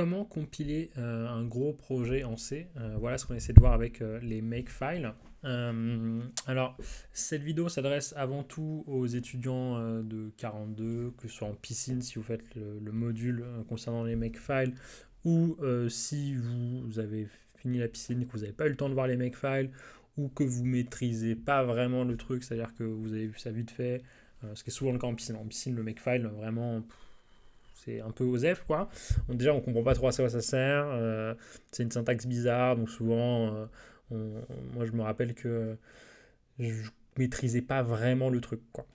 comment compiler un gros projet en C. Voilà ce qu'on essaie de voir avec les Makefile. Alors, cette vidéo s'adresse avant tout aux étudiants de 42, que ce soit en piscine si vous faites le module concernant les Makefile, ou si vous avez fini la piscine, que vous n'avez pas eu le temps de voir les Makefile, ou que vous maîtrisez pas vraiment le truc, c'est-à-dire que vous avez vu ça vite fait, ce qui est souvent le cas en piscine. En piscine, le Makefile, vraiment, c'est un peu osef, quoi. Donc déjà, on comprend pas trop à quoi ça sert. C'est une syntaxe bizarre, donc souvent, moi je me rappelle que je maîtrisais pas vraiment le truc, quoi.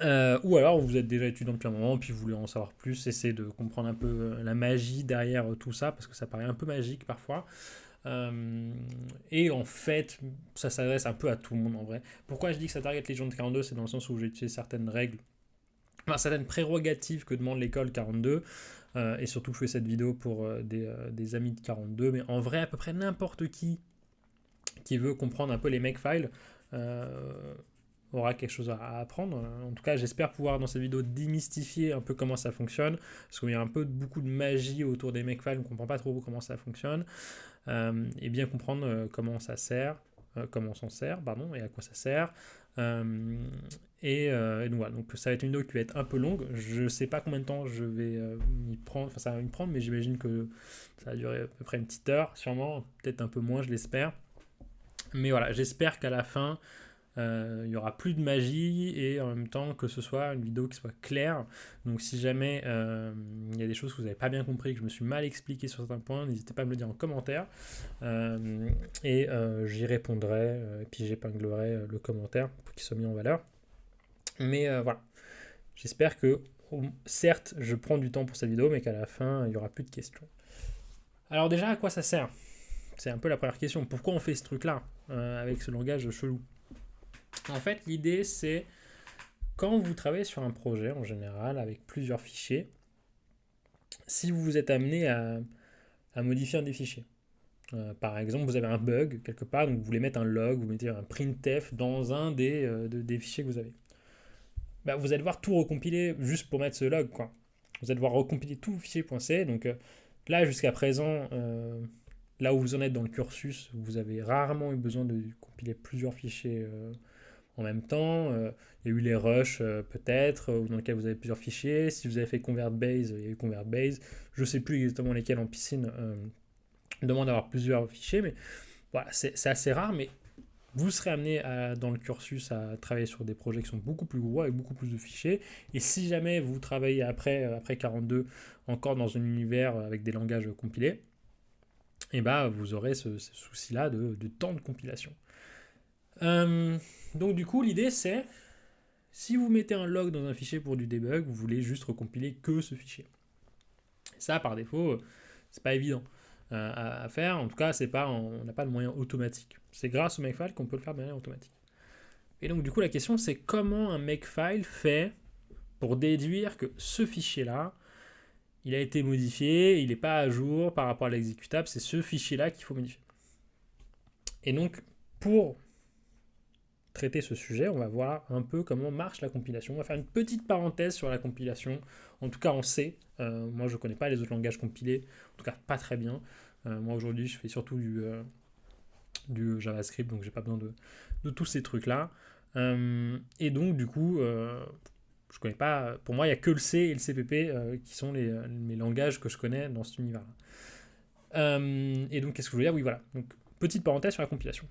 Ou alors vous êtes déjà étudiant depuis un moment, puis vous voulez en savoir plus, essayez de comprendre un peu la magie derrière tout ça, parce que ça paraît un peu magique parfois. Et en fait, ça s'adresse un peu à tout le monde en vrai. Pourquoi je dis que ça target les gens de 42, c'est dans le sens où j'ai utilisé certaines règles, enfin, certaines prérogatives que demande l'école 42, et surtout je fais cette vidéo pour des amis de 42, mais en vrai à peu près n'importe qui veut comprendre un peu les Makefile aura quelque chose à apprendre. En tout cas, j'espère pouvoir dans cette vidéo démystifier un peu comment ça fonctionne, parce qu'il y a beaucoup de magie autour des Makefile, on ne comprend pas trop comment ça fonctionne, et bien comprendre comment ça sert, comment on s'en sert, pardon, et à quoi ça sert. Et donc voilà, donc ça va être une vidéo qui va être un peu longue. Je ne sais pas combien de temps je vais m'y prendre, enfin ça va m'y prendre, mais j'imagine que ça va durer à peu près une petite heure, sûrement, peut-être un peu moins, je l'espère. Mais voilà, j'espère qu'à la fin, il y aura plus de magie et en même temps que ce soit une vidéo qui soit claire. Donc si jamais il y a des choses que vous n'avez pas bien compris, que je me suis mal expliqué sur certains points, n'hésitez pas à me le dire en commentaire et j'y répondrai et puis j'épinglerai le commentaire pour qu'il soit mis en valeur. Mais voilà, j'espère que certes je prends du temps pour cette vidéo, mais qu'à la fin il n'y aura plus de questions. Alors déjà, à quoi ça sert ? C'est un peu la première question. Pourquoi on fait ce truc-là avec ce langage chelou ? En fait, l'idée, c'est quand vous travaillez sur un projet, en général, avec plusieurs fichiers, si vous êtes amené à modifier un des fichiers. Par exemple, vous avez un bug quelque part, donc vous voulez mettre un log, vous mettez un printf dans un des fichiers que vous avez. Bah, vous allez devoir tout recompiler juste pour mettre ce log, quoi. Vous allez devoir recompiler tout le fichier .c. Donc là, jusqu'à présent, là où vous en êtes dans le cursus, vous avez rarement eu besoin de compiler plusieurs fichiers en même temps. Il y a eu les rushs peut-être, dans lesquels vous avez plusieurs fichiers. Si vous avez fait ConvertBase, il y a eu ConvertBase. Je ne sais plus exactement lesquels en piscine demandent d'avoir plusieurs fichiers, mais voilà, c'est assez rare, mais vous serez amené dans le cursus à travailler sur des projets qui sont beaucoup plus gros, avec beaucoup plus de fichiers. Et si jamais vous travaillez après 42, encore dans un univers avec des langages compilés, et bah, vous aurez ce souci-là de temps de compilation. Donc du coup, l'idée c'est, si vous mettez un log dans un fichier pour du debug, vous voulez juste recompiler que ce fichier. Ça, par défaut, c'est pas évident à faire. En tout cas, on n'a pas de moyen automatique. C'est grâce au Makefile qu'on peut le faire de manière automatique. Et donc du coup, la question c'est comment un Makefile fait pour déduire que ce fichier-là, il a été modifié, il n'est pas à jour par rapport à l'exécutable, c'est ce fichier-là qu'il faut modifier. Et donc, pour traiter ce sujet, on va voir un peu comment marche la compilation. On va faire une petite parenthèse sur la compilation, en tout cas en C. Moi, je ne connais pas les autres langages compilés, en tout cas pas très bien. Moi, aujourd'hui, je fais surtout du JavaScript, donc j'ai pas besoin de tous ces trucs-là. Et donc, du coup, je connais pas. Pour moi, il n'y a que le C et le CPP qui sont mes langages que je connais dans cet univers-là. Et donc, qu'est-ce que je veux dire ? Oui, voilà. Donc, petite parenthèse sur la compilation.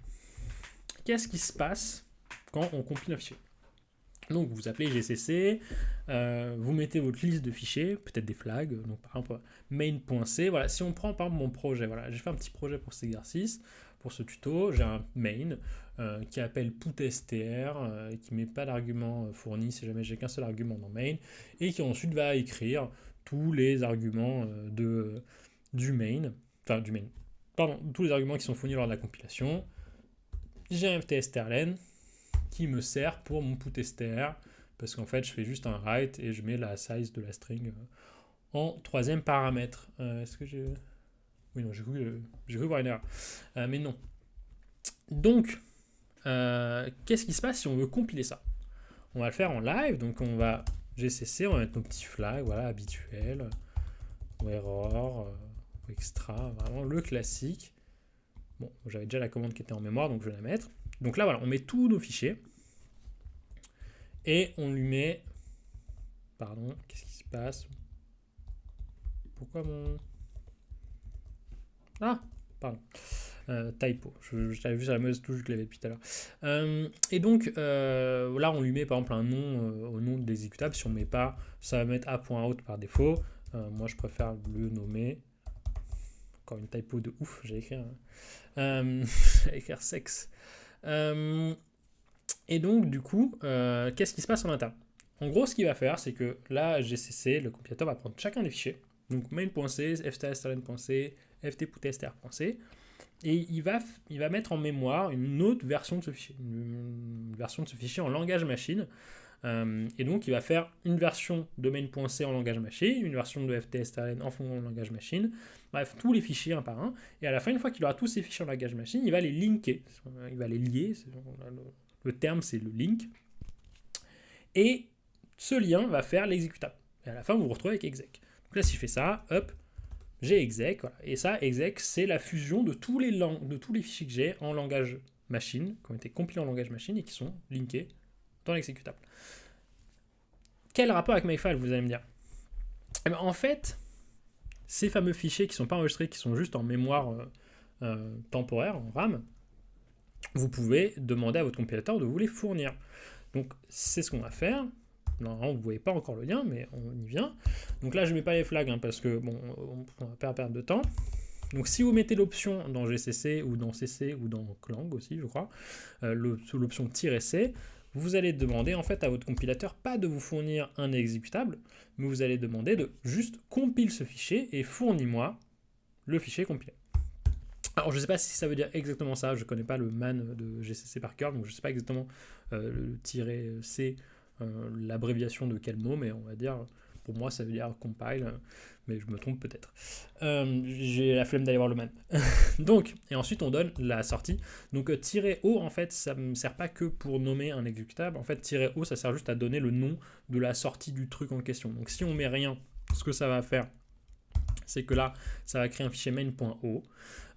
Qu'est-ce qui se passe quand on compile un fichier ? Donc vous appelez GCC, vous mettez votre liste de fichiers, peut-être des flags, donc par exemple main.c. Voilà, si on prend par exemple mon projet, voilà, j'ai fait un petit projet pour cet exercice, pour ce tuto, j'ai un main qui appelle putstr, qui ne met pas d'argument fourni si jamais j'ai qu'un seul argument dans main, et qui ensuite va écrire tous les arguments du main, tous les arguments qui sont fournis lors de la compilation. J'ai un tstrlen qui me sert pour mon putstr, parce qu'en fait je fais juste un write et je mets la size de la string en troisième paramètre. Est-ce que j'ai... Oui, non, j'ai cru voir une erreur. Mais non. Donc, qu'est-ce qui se passe si on veut compiler ça ? On va le faire en live, donc on va GCC, on va mettre nos petits flags, voilà, habituels. error, extra, vraiment le classique. Bon, j'avais déjà la commande qui était en mémoire, donc je vais la mettre. Donc là, voilà, on met tous nos fichiers. Et on lui met... Pardon, qu'est-ce qui se passe? Pourquoi mon... Ah, pardon. Typo. J'avais vu sur la mauvaise touche que je l'avais depuis tout à l'heure. Et donc, là, on lui met par exemple un nom au nom de l'exécutable. Si on ne met pas, ça va mettre a.out par défaut. Moi, je préfère le nommer. Encore une typo de ouf, j'ai écrit, j'ai écrit sexe. Et donc, du coup, qu'est-ce qui se passe en interne? En gros, ce qu'il va faire, c'est que là, GCC, le compilateur va prendre chacun des fichiers. Donc, main.c, ftstrlen.c, ft.str.c. Et il va mettre en mémoire une autre version de ce fichier, une version de ce fichier en langage machine. Et donc, il va faire une version de main.c en langage machine, une version de ftstrlen en langage machine, bref, tous les fichiers un par un. Et à la fin, une fois qu'il aura tous ces fichiers en langage machine, il va les linker, il va les lier. Le terme, c'est le link. Et ce lien va faire l'exécutable. Et à la fin, vous vous retrouvez avec exec. Donc là, si je fais ça, hop, j'ai exec, voilà. Et ça, exec, c'est la fusion de tous les fichiers que j'ai en langage machine, qui ont été compilés en langage machine et qui sont linkés dans l'exécutable. Quel rapport avec Makefile, vous allez me dire? Eh bien, en fait, ces fameux fichiers qui ne sont pas enregistrés, qui sont juste en mémoire temporaire, en RAM, vous pouvez demander à votre compilateur de vous les fournir. Donc, c'est ce qu'on va faire. Normalement, vous ne voyez pas encore le lien, mais on y vient. Donc là, je ne mets pas les flags, parce que bon, on va pas perdre de temps. Donc si vous mettez l'option dans GCC ou dans CC ou dans Clang aussi, je crois, l'option "-c", vous allez demander en fait à votre compilateur pas de vous fournir un exécutable, mais vous allez demander de juste compile ce fichier et fournis-moi le fichier compilé. Alors je ne sais pas si ça veut dire exactement ça, je ne connais pas le man de GCC par cœur, donc je ne sais pas exactement le "-c", l'abréviation de quel mot, mais on va dire, pour moi ça veut dire compile, mais je me trompe peut-être. J'ai la flemme d'aller voir le man. Donc, et ensuite on donne la sortie. Donc "-o", en fait, ça ne me sert pas que pour nommer un exécutable. En fait, "-o", ça sert juste à donner le nom de la sortie du truc en question. Donc si on met rien, ce que ça va faire, c'est que là, ça va créer un fichier main.o.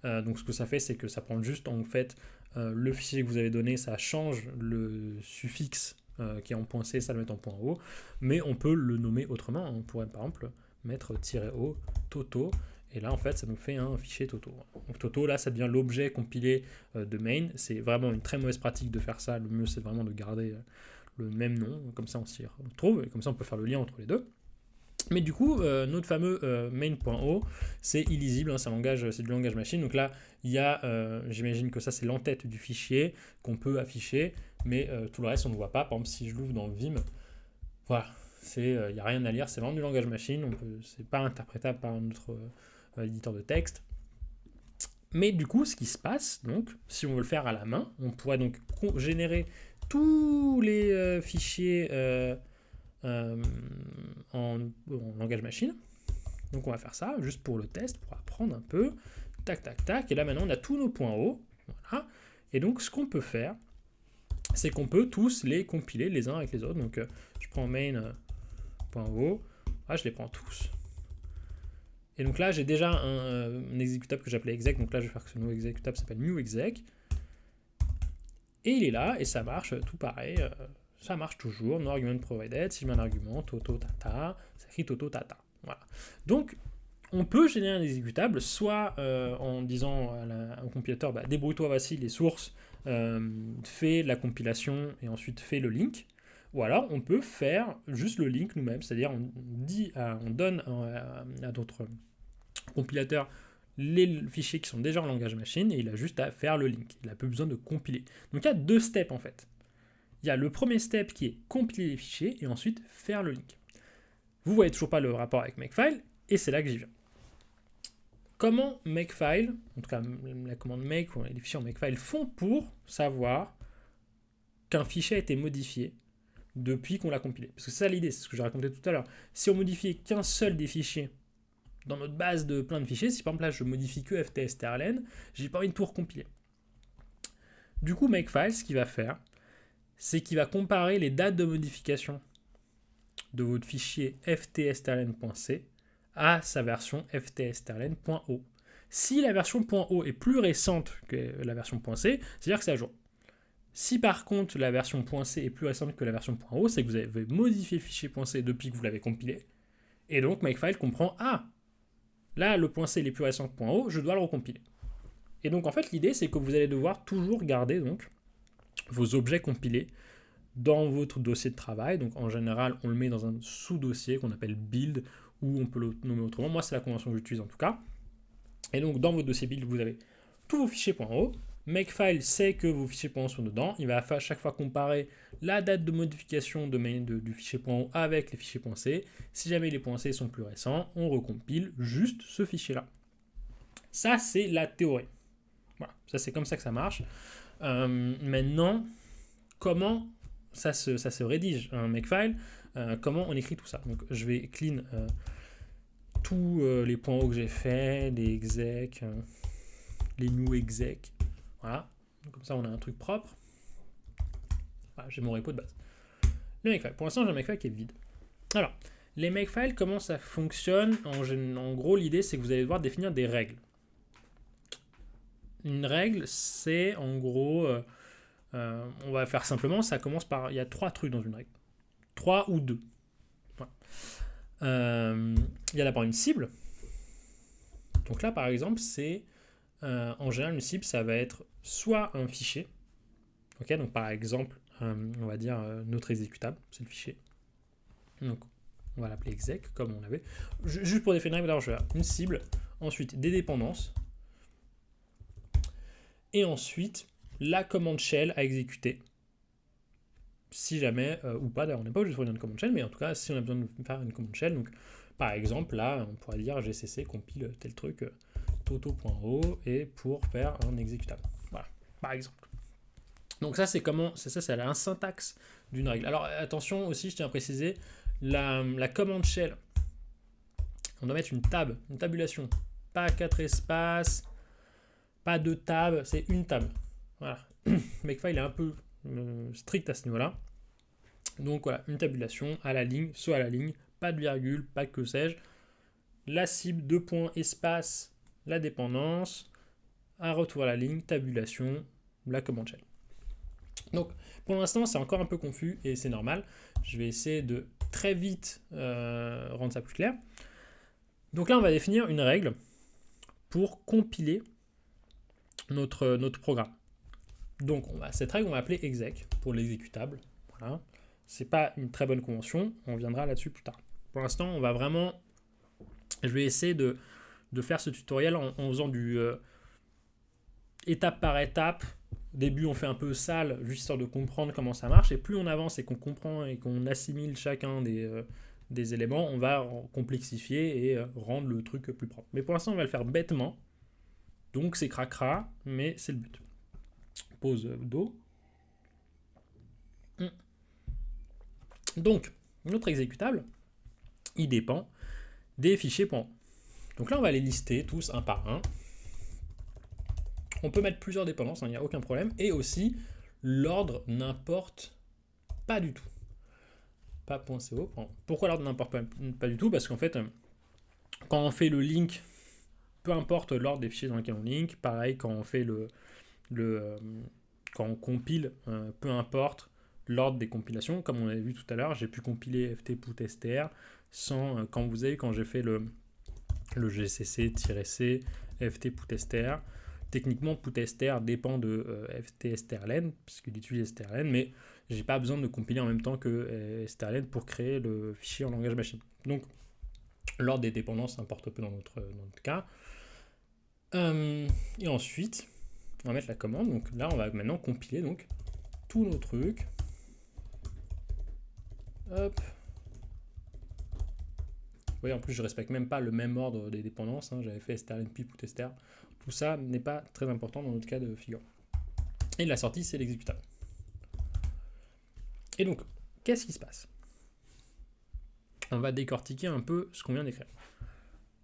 Donc ce que ça fait, c'est que ça prend juste en fait le fichier que vous avez donné, ça change le suffixe qui est en .c, ça le met en .o, mais on peut le nommer autrement. On pourrait par exemple mettre "-o, toto, et là en fait ça nous fait un fichier toto. Donc toto, là ça devient l'objet compilé de main. C'est vraiment une très mauvaise pratique de faire ça. Le mieux c'est vraiment de garder le même nom, comme ça on s'y retrouve, et comme ça on peut faire le lien entre les deux. Mais du coup, notre fameux main.o, c'est illisible, hein, c'est du langage machine. Donc là, il y a, j'imagine que ça, c'est l'entête du fichier qu'on peut afficher, mais tout le reste, on ne voit pas. Par exemple, si je l'ouvre dans Vim, voilà, il n'y a rien à lire, c'est vraiment du langage machine. C'est pas interprétable par notre éditeur de texte. Mais du coup, ce qui se passe, donc, si on veut le faire à la main, on pourrait donc générer tous les fichiers en langage machine. Donc on va faire ça juste pour le test, pour apprendre un peu. Tac, tac, tac. Et là maintenant on a tous nos points hauts. Voilà. Et donc ce qu'on peut faire, c'est qu'on peut tous les compiler les uns avec les autres. Donc je prends main.o. Ah, je les prends tous. Et donc là j'ai déjà un exécutable que j'appelais exec. Donc là je vais faire que ce nouveau exécutable s'appelle newexec. Et il est là et ça marche tout pareil. Ça marche toujours, no argument provided, si je mets un argument, toto tata, ça écrit toto tata. Voilà. Donc, on peut générer un exécutable, soit en disant au compilateur, débrouille-toi, voici les sources, fais la compilation et ensuite fais le link. Ou alors, on peut faire juste le link nous-mêmes, c'est-à-dire on donne à d'autres compilateurs les fichiers qui sont déjà en langage machine et il a juste à faire le link. Il n'a plus besoin de compiler. Donc, il y a deux steps en fait. Il y a le premier step qui est compiler les fichiers et ensuite faire le link. Vous voyez toujours pas le rapport avec Makefile et c'est là que j'y viens. Comment Makefile, en tout cas la commande make ou les fichiers en Makefile font pour savoir qu'un fichier a été modifié depuis qu'on l'a compilé? Parce que c'est ça l'idée, c'est ce que j'ai raconté tout à l'heure. Si on modifiait qu'un seul des fichiers dans notre base de plein de fichiers, si par exemple là je modifie que ftstrlen, j'ai pas envie de tout recompiler. Du coup Makefile, ce qu'il va faire, c'est qu'il va comparer les dates de modification de votre fichier ftstrlen.c à sa version ftstrlen.o. Si la version .o est plus récente que la version .c, c'est-à-dire que c'est à jour. Si par contre la version .c est plus récente que la version .o, c'est que vous avez modifié le fichier .c depuis que vous l'avez compilé. Et donc Makefile comprend, ah, là le .c il est plus récent que .o, je dois le recompiler. Et donc en fait l'idée c'est que vous allez devoir toujours garder donc vos objets compilés dans votre dossier de travail. Donc en général on le met dans un sous-dossier qu'on appelle build, ou on peut le nommer autrement. Moi c'est la convention que j'utilise en tout cas. Et donc dans votre dossier build vous avez tous vos fichiers .o. Makefile sait que vos fichiers .o sont dedans. Il va à chaque fois comparer la date de modification du fichier .o avec les fichiers .c. Si jamais les .c sont plus récents, on recompile juste ce fichier-là. Ça, c'est la théorie. Voilà, ça c'est comme ça que ça marche. Maintenant, comment ça se rédige un Makefile, comment on écrit tout ça. Donc je vais clean tous les .o que j'ai fait, les exec, les new exec. Voilà, donc, comme ça on a un truc propre. Voilà, j'ai mon repo de base. Le Makefile, pour l'instant j'ai un Makefile qui est vide. Alors, les Makefiles, comment ça fonctionne? En gros, l'idée c'est que vous allez devoir définir des règles. Une règle, c'est en gros, on va faire simplement, ça commence par, il y a 3 trucs dans une règle. 3 ou 2. Voilà. Il y a d'abord une cible. Donc là, par exemple, c'est, en général, une cible, ça va être soit un fichier. Ok, donc par exemple, on va dire notre exécutable, c'est le fichier. Donc, on va l'appeler exec, comme on avait. Juste pour définir une règle, je vais avoir une cible, ensuite des dépendances, et ensuite la commande shell à exécuter. Si jamais, ou pas, d'ailleurs on n'est pas obligé de faire une commande shell, mais en tout cas, si on a besoin de faire une commande shell, donc par exemple, là, on pourrait dire gcc compile tel truc, toto.o, et pour faire un exécutable. Voilà, par exemple. Donc ça, c'est comment, c'est la syntaxe d'une règle. Alors attention aussi, je tiens à préciser, la commande shell, on doit mettre une tabulation, pas 4 espaces, pas 2 tabs, c'est une table. Voilà. Makefile est un peu strict à ce niveau-là. Donc voilà, une tabulation à la ligne, soit à la ligne, pas de virgule, pas que sais-je. La cible, 2 points, espace, la dépendance, un retour à la ligne, tabulation, la commande shell. Donc pour l'instant, c'est encore un peu confus et c'est normal. Je vais essayer de très vite rendre ça plus clair. Donc là, on va définir une règle pour compiler notre programme. Donc cette règle, on va appeler exec pour l'exécutable. Voilà. C'est pas une très bonne convention, on viendra là-dessus plus tard. Pour l'instant, on va vraiment... Je vais essayer de faire ce tutoriel en faisant du étape par étape. Au début, on fait un peu sale, juste histoire de comprendre comment ça marche. Et plus on avance et qu'on comprend et qu'on assimile chacun des éléments, on va complexifier et rendre le truc plus propre. Mais pour l'instant, on va le faire bêtement. Donc c'est cracra, mais c'est le but. Pause Do. Donc, notre exécutable, il dépend des fichiers .o. Donc là, on va les lister tous un par un. On peut mettre plusieurs dépendances, il n'y a aucun problème. Et aussi, l'ordre n'importe pas du tout. Pas .co. Pourquoi l'ordre n'importe pas du tout? Parce qu'en fait, quand on fait le link, peu importe l'ordre des fichiers dans lesquels on link. Pareil, quand on fait quand on compile, peu importe l'ordre des compilations. Comme on avait vu tout à l'heure, j'ai pu compiler ft-put-str sans, quand j'ai fait le gcc-c ft-put-str. Techniquement, put-str dépend de ft-strlen, puisqu'il utilise strlen, mais j'ai pas besoin de compiler en même temps que strlen pour créer le fichier en langage machine. Donc, l'ordre des dépendances importe peu dans notre cas. Et ensuite, on va mettre la commande. Donc là, on va maintenant compiler donc tous nos trucs. Hop. Vous voyez, en plus, je respecte même pas le même ordre des dépendances. J'avais fait strlen pip ou str. Tout ça n'est pas très important dans notre cas de figure. Et la sortie, c'est l'exécutable. Et donc, qu'est-ce qui se passe? On va décortiquer un peu ce qu'on vient d'écrire.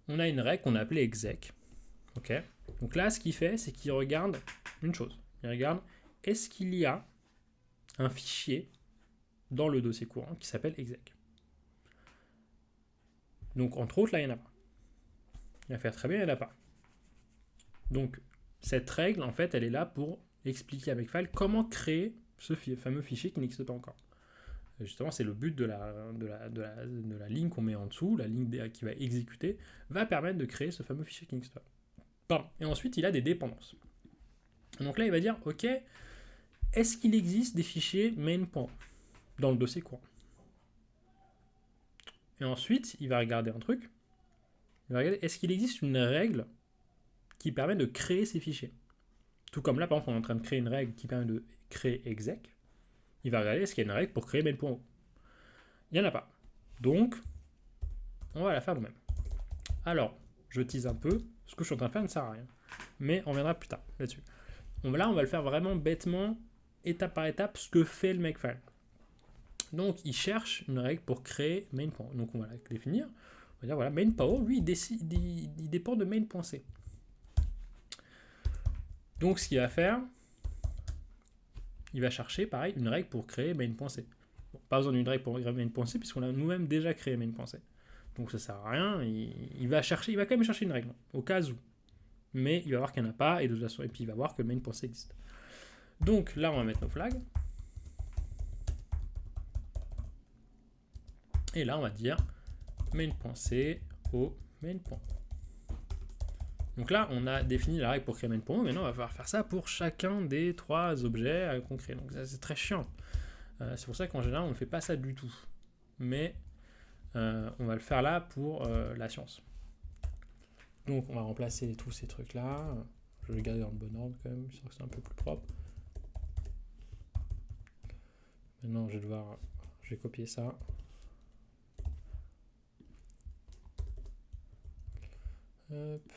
On a une règle qu'on a appelée exec. Ok. Donc là, ce qu'il fait, c'est qu'il regarde une chose. Il regarde, est-ce qu'il y a un fichier dans le dossier courant qui s'appelle exec? Donc, entre autres, là, il n'y en a pas. Il va faire très bien, il n'y en a pas. Donc, cette règle, en fait, elle est là pour expliquer à Makefile comment créer ce fameux fichier qui n'existe pas encore. Et justement, c'est le but de la ligne qu'on met en dessous, la ligne qui va exécuter, va permettre de créer ce fameux fichier qui n'existe pas. Pardon. Et ensuite, il a des dépendances. Donc là, il va dire, ok, est-ce qu'il existe des fichiers main.o dans le dossier courant? Et ensuite, il va regarder un truc. Il va regarder, est-ce qu'il existe une règle qui permet de créer ces fichiers? Tout comme là, par exemple, on est en train de créer une règle qui permet de créer exec. Il va regarder est-ce qu'il y a une règle pour créer main.o. Il n'y en a pas. Donc, on va la faire nous-mêmes. Alors, je tease un peu. Ce que je suis en train de faire ne sert à rien. Mais on reviendra plus tard là-dessus. Là, on va le faire vraiment bêtement, étape par étape, ce que fait le Makefile. Donc, il cherche une règle pour créer main.o. Donc, on va la définir. On va dire, voilà, main.o, lui, il dépend de main.c. Donc, ce qu'il va faire, il va chercher, pareil, une règle pour créer main.c. Bon, pas besoin d'une règle pour créer main.c, puisqu'on a nous-mêmes déjà créé main.c. Donc, ça sert à rien. Il va quand même chercher une règle, au cas où. Mais il va voir qu'il n'y en a pas, et de toute façon, et puis il va voir que main.c existe. Donc, là, on va mettre nos flags. Et là, on va dire main.c au main.o. Donc là, on a défini la règle pour créer main.o. Maintenant, on va pouvoir faire ça pour chacun des 3 objets qu'on crée. Donc ça, c'est très chiant. C'est pour ça qu'en général, on ne fait pas ça du tout. Mais on va le faire là pour la science. Donc on va remplacer tous ces trucs-là. Je vais les garder dans le bon ordre quand même, histoire que c'est un peu plus propre. Maintenant, je vais copier ça. Hop.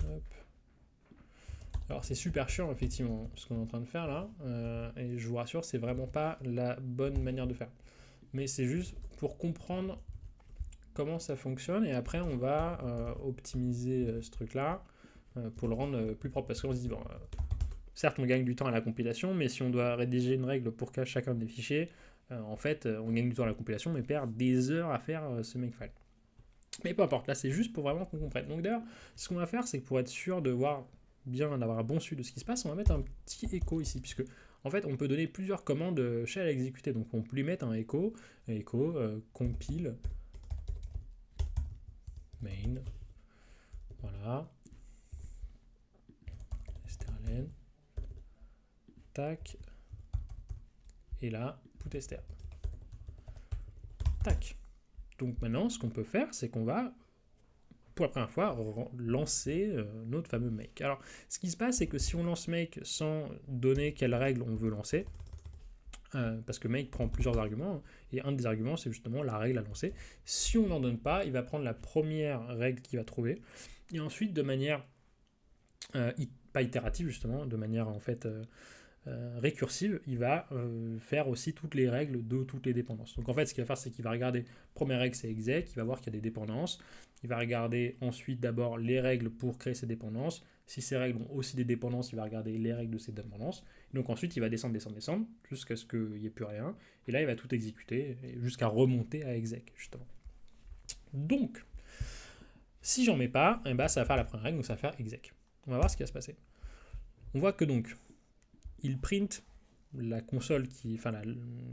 Hop. Alors c'est super chiant effectivement ce qu'on est en train de faire là, et je vous rassure, c'est vraiment pas la bonne manière de faire. Mais c'est juste pour comprendre comment ça fonctionne, et après on va optimiser ce truc là pour le rendre plus propre, parce qu'on se dit, bon, certes on gagne du temps à la compilation, mais si on doit rédiger une règle pour chacun des fichiers, en fait on gagne du temps à la compilation, mais perd des heures à faire ce Makefile. Mais peu importe, là c'est juste pour vraiment qu'on comprenne. Donc d'ailleurs, ce qu'on va faire, c'est que pour être sûr de voir bien, d'avoir un bon su de ce qui se passe, on va mettre un petit echo ici, puisque en fait on peut donner plusieurs commandes shell à exécuter. Donc on peut lui mettre un echo compile main, voilà, strlen, tac, et là putstr, tac. Donc maintenant, ce qu'on peut faire, c'est qu'on va, pour la première fois, lancer notre fameux make. Alors, ce qui se passe, c'est que si on lance make sans donner quelle règle on veut lancer, parce que make prend plusieurs arguments, et un des arguments, c'est justement la règle à lancer. Si on n'en donne pas, il va prendre la première règle qu'il va trouver, et ensuite, de manière pas itérative, justement, de manière en fait récursive, il va faire aussi toutes les règles de toutes les dépendances. Donc en fait, ce qu'il va faire, c'est qu'il va regarder, première règle, c'est exec, il va voir qu'il y a des dépendances, il va regarder ensuite d'abord les règles pour créer ces dépendances. Si ces règles ont aussi des dépendances, il va regarder les règles de ces dépendances. Et donc ensuite, il va descendre, jusqu'à ce qu'il n'y ait plus rien. Et là, il va tout exécuter, jusqu'à remonter à exec, justement. Donc, si j'en mets pas, eh ben, ça va faire la première règle, donc ça va faire exec. On va voir ce qui va se passer. On voit que donc, il print la console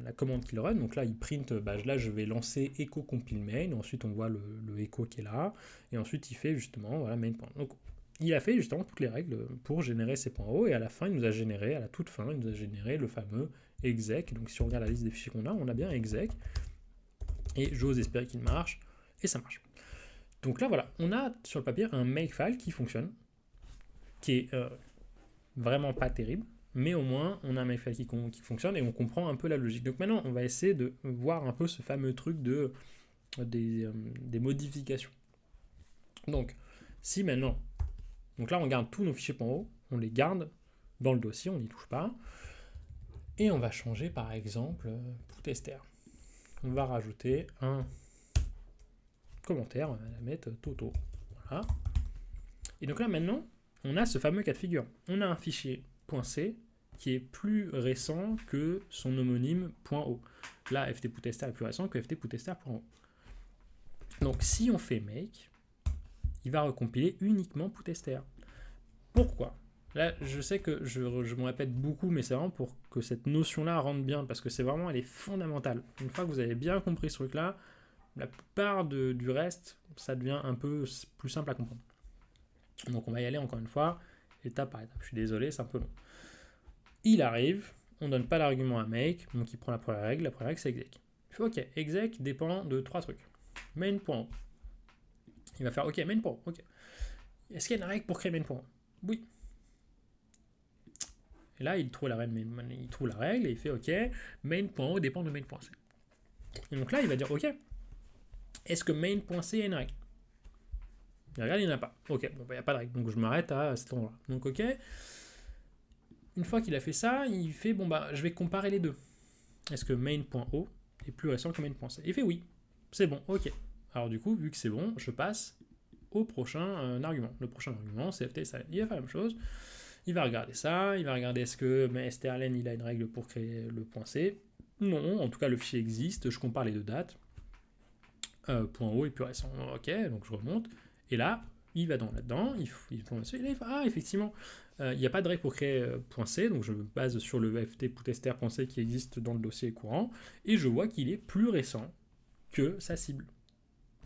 la commande qu'il run. Donc là, il print, là, je vais lancer echo compile main. Ensuite, on voit le echo qui est là. Et ensuite, il fait justement, voilà, main. Donc, il a fait justement toutes les règles pour générer ces points hauts. Et à la fin, à la toute fin, il nous a généré le fameux exec. Donc, si on regarde la liste des fichiers qu'on a, on a bien exec. Et j'ose espérer qu'il marche. Et ça marche. Donc là, voilà, on a sur le papier un Makefile qui fonctionne, qui est vraiment pas terrible, mais au moins on a un Makefile qui fonctionne et on comprend un peu la logique. Donc maintenant, on va essayer de voir un peu ce fameux truc des modifications. Donc, si maintenant, donc là on garde tous nos fichiers .o, on les garde dans le dossier, on n'y touche pas, et on va changer par exemple putstr. On va rajouter un commentaire, on va la mettre Toto. Voilà. Et donc là maintenant, on a ce fameux cas de figure. On a un fichier .c qui est plus récent que son homonyme .o. Là, ftputstr est plus récent que ftputstr.o. Donc si on fait make, il va recompiler uniquement putstr. Pourquoi ? Là, je sais que je me répète beaucoup, mais c'est vraiment pour que cette notion-là rentre bien, parce que c'est vraiment, elle est fondamentale. Une fois que vous avez bien compris ce truc-là, la plupart du reste, ça devient un peu plus simple à comprendre. Donc on va y aller encore une fois, étape par étape. Je suis désolé, c'est un peu long. Il arrive, on donne pas d'argument à make, donc il prend la première règle c'est exec. Il fait ok, exec dépend de 3 trucs. Main.o. Il va faire ok, main.o, ok. Est-ce qu'il y a une règle pour créer main.o ? Oui. Et là, il trouve la règle et il fait ok, main.o dépend de main.c. Et donc là, il va dire ok, est-ce que main.c a une règle ? Il regarde, il n'y en a pas. Ok, bon, il n'y a pas de règle, donc je m'arrête à cet endroit. Donc ok, une fois qu'il a fait ça, il fait bon bah je vais comparer les deux. Est-ce que main.o est plus récent que main.c ? Il fait oui, c'est bon, ok. Alors du coup, vu que c'est bon, je passe au prochain argument. Le prochain argument, c'est ft-salen. Il va faire la même chose. Il va regarder ça, il va regarder est-ce que strlen il a une règle pour créer le point C. Non, en tout cas le fichier existe, je compare les deux dates. .o est plus récent. Ok, donc je remonte. Et là, il va là-dedans, il tombe dessus, et là il fait ah effectivement, il n'y a pas de règle pour créer .c, donc je me base sur le ft putstr.c qui existe dans le dossier courant, et je vois qu'il est plus récent que sa cible.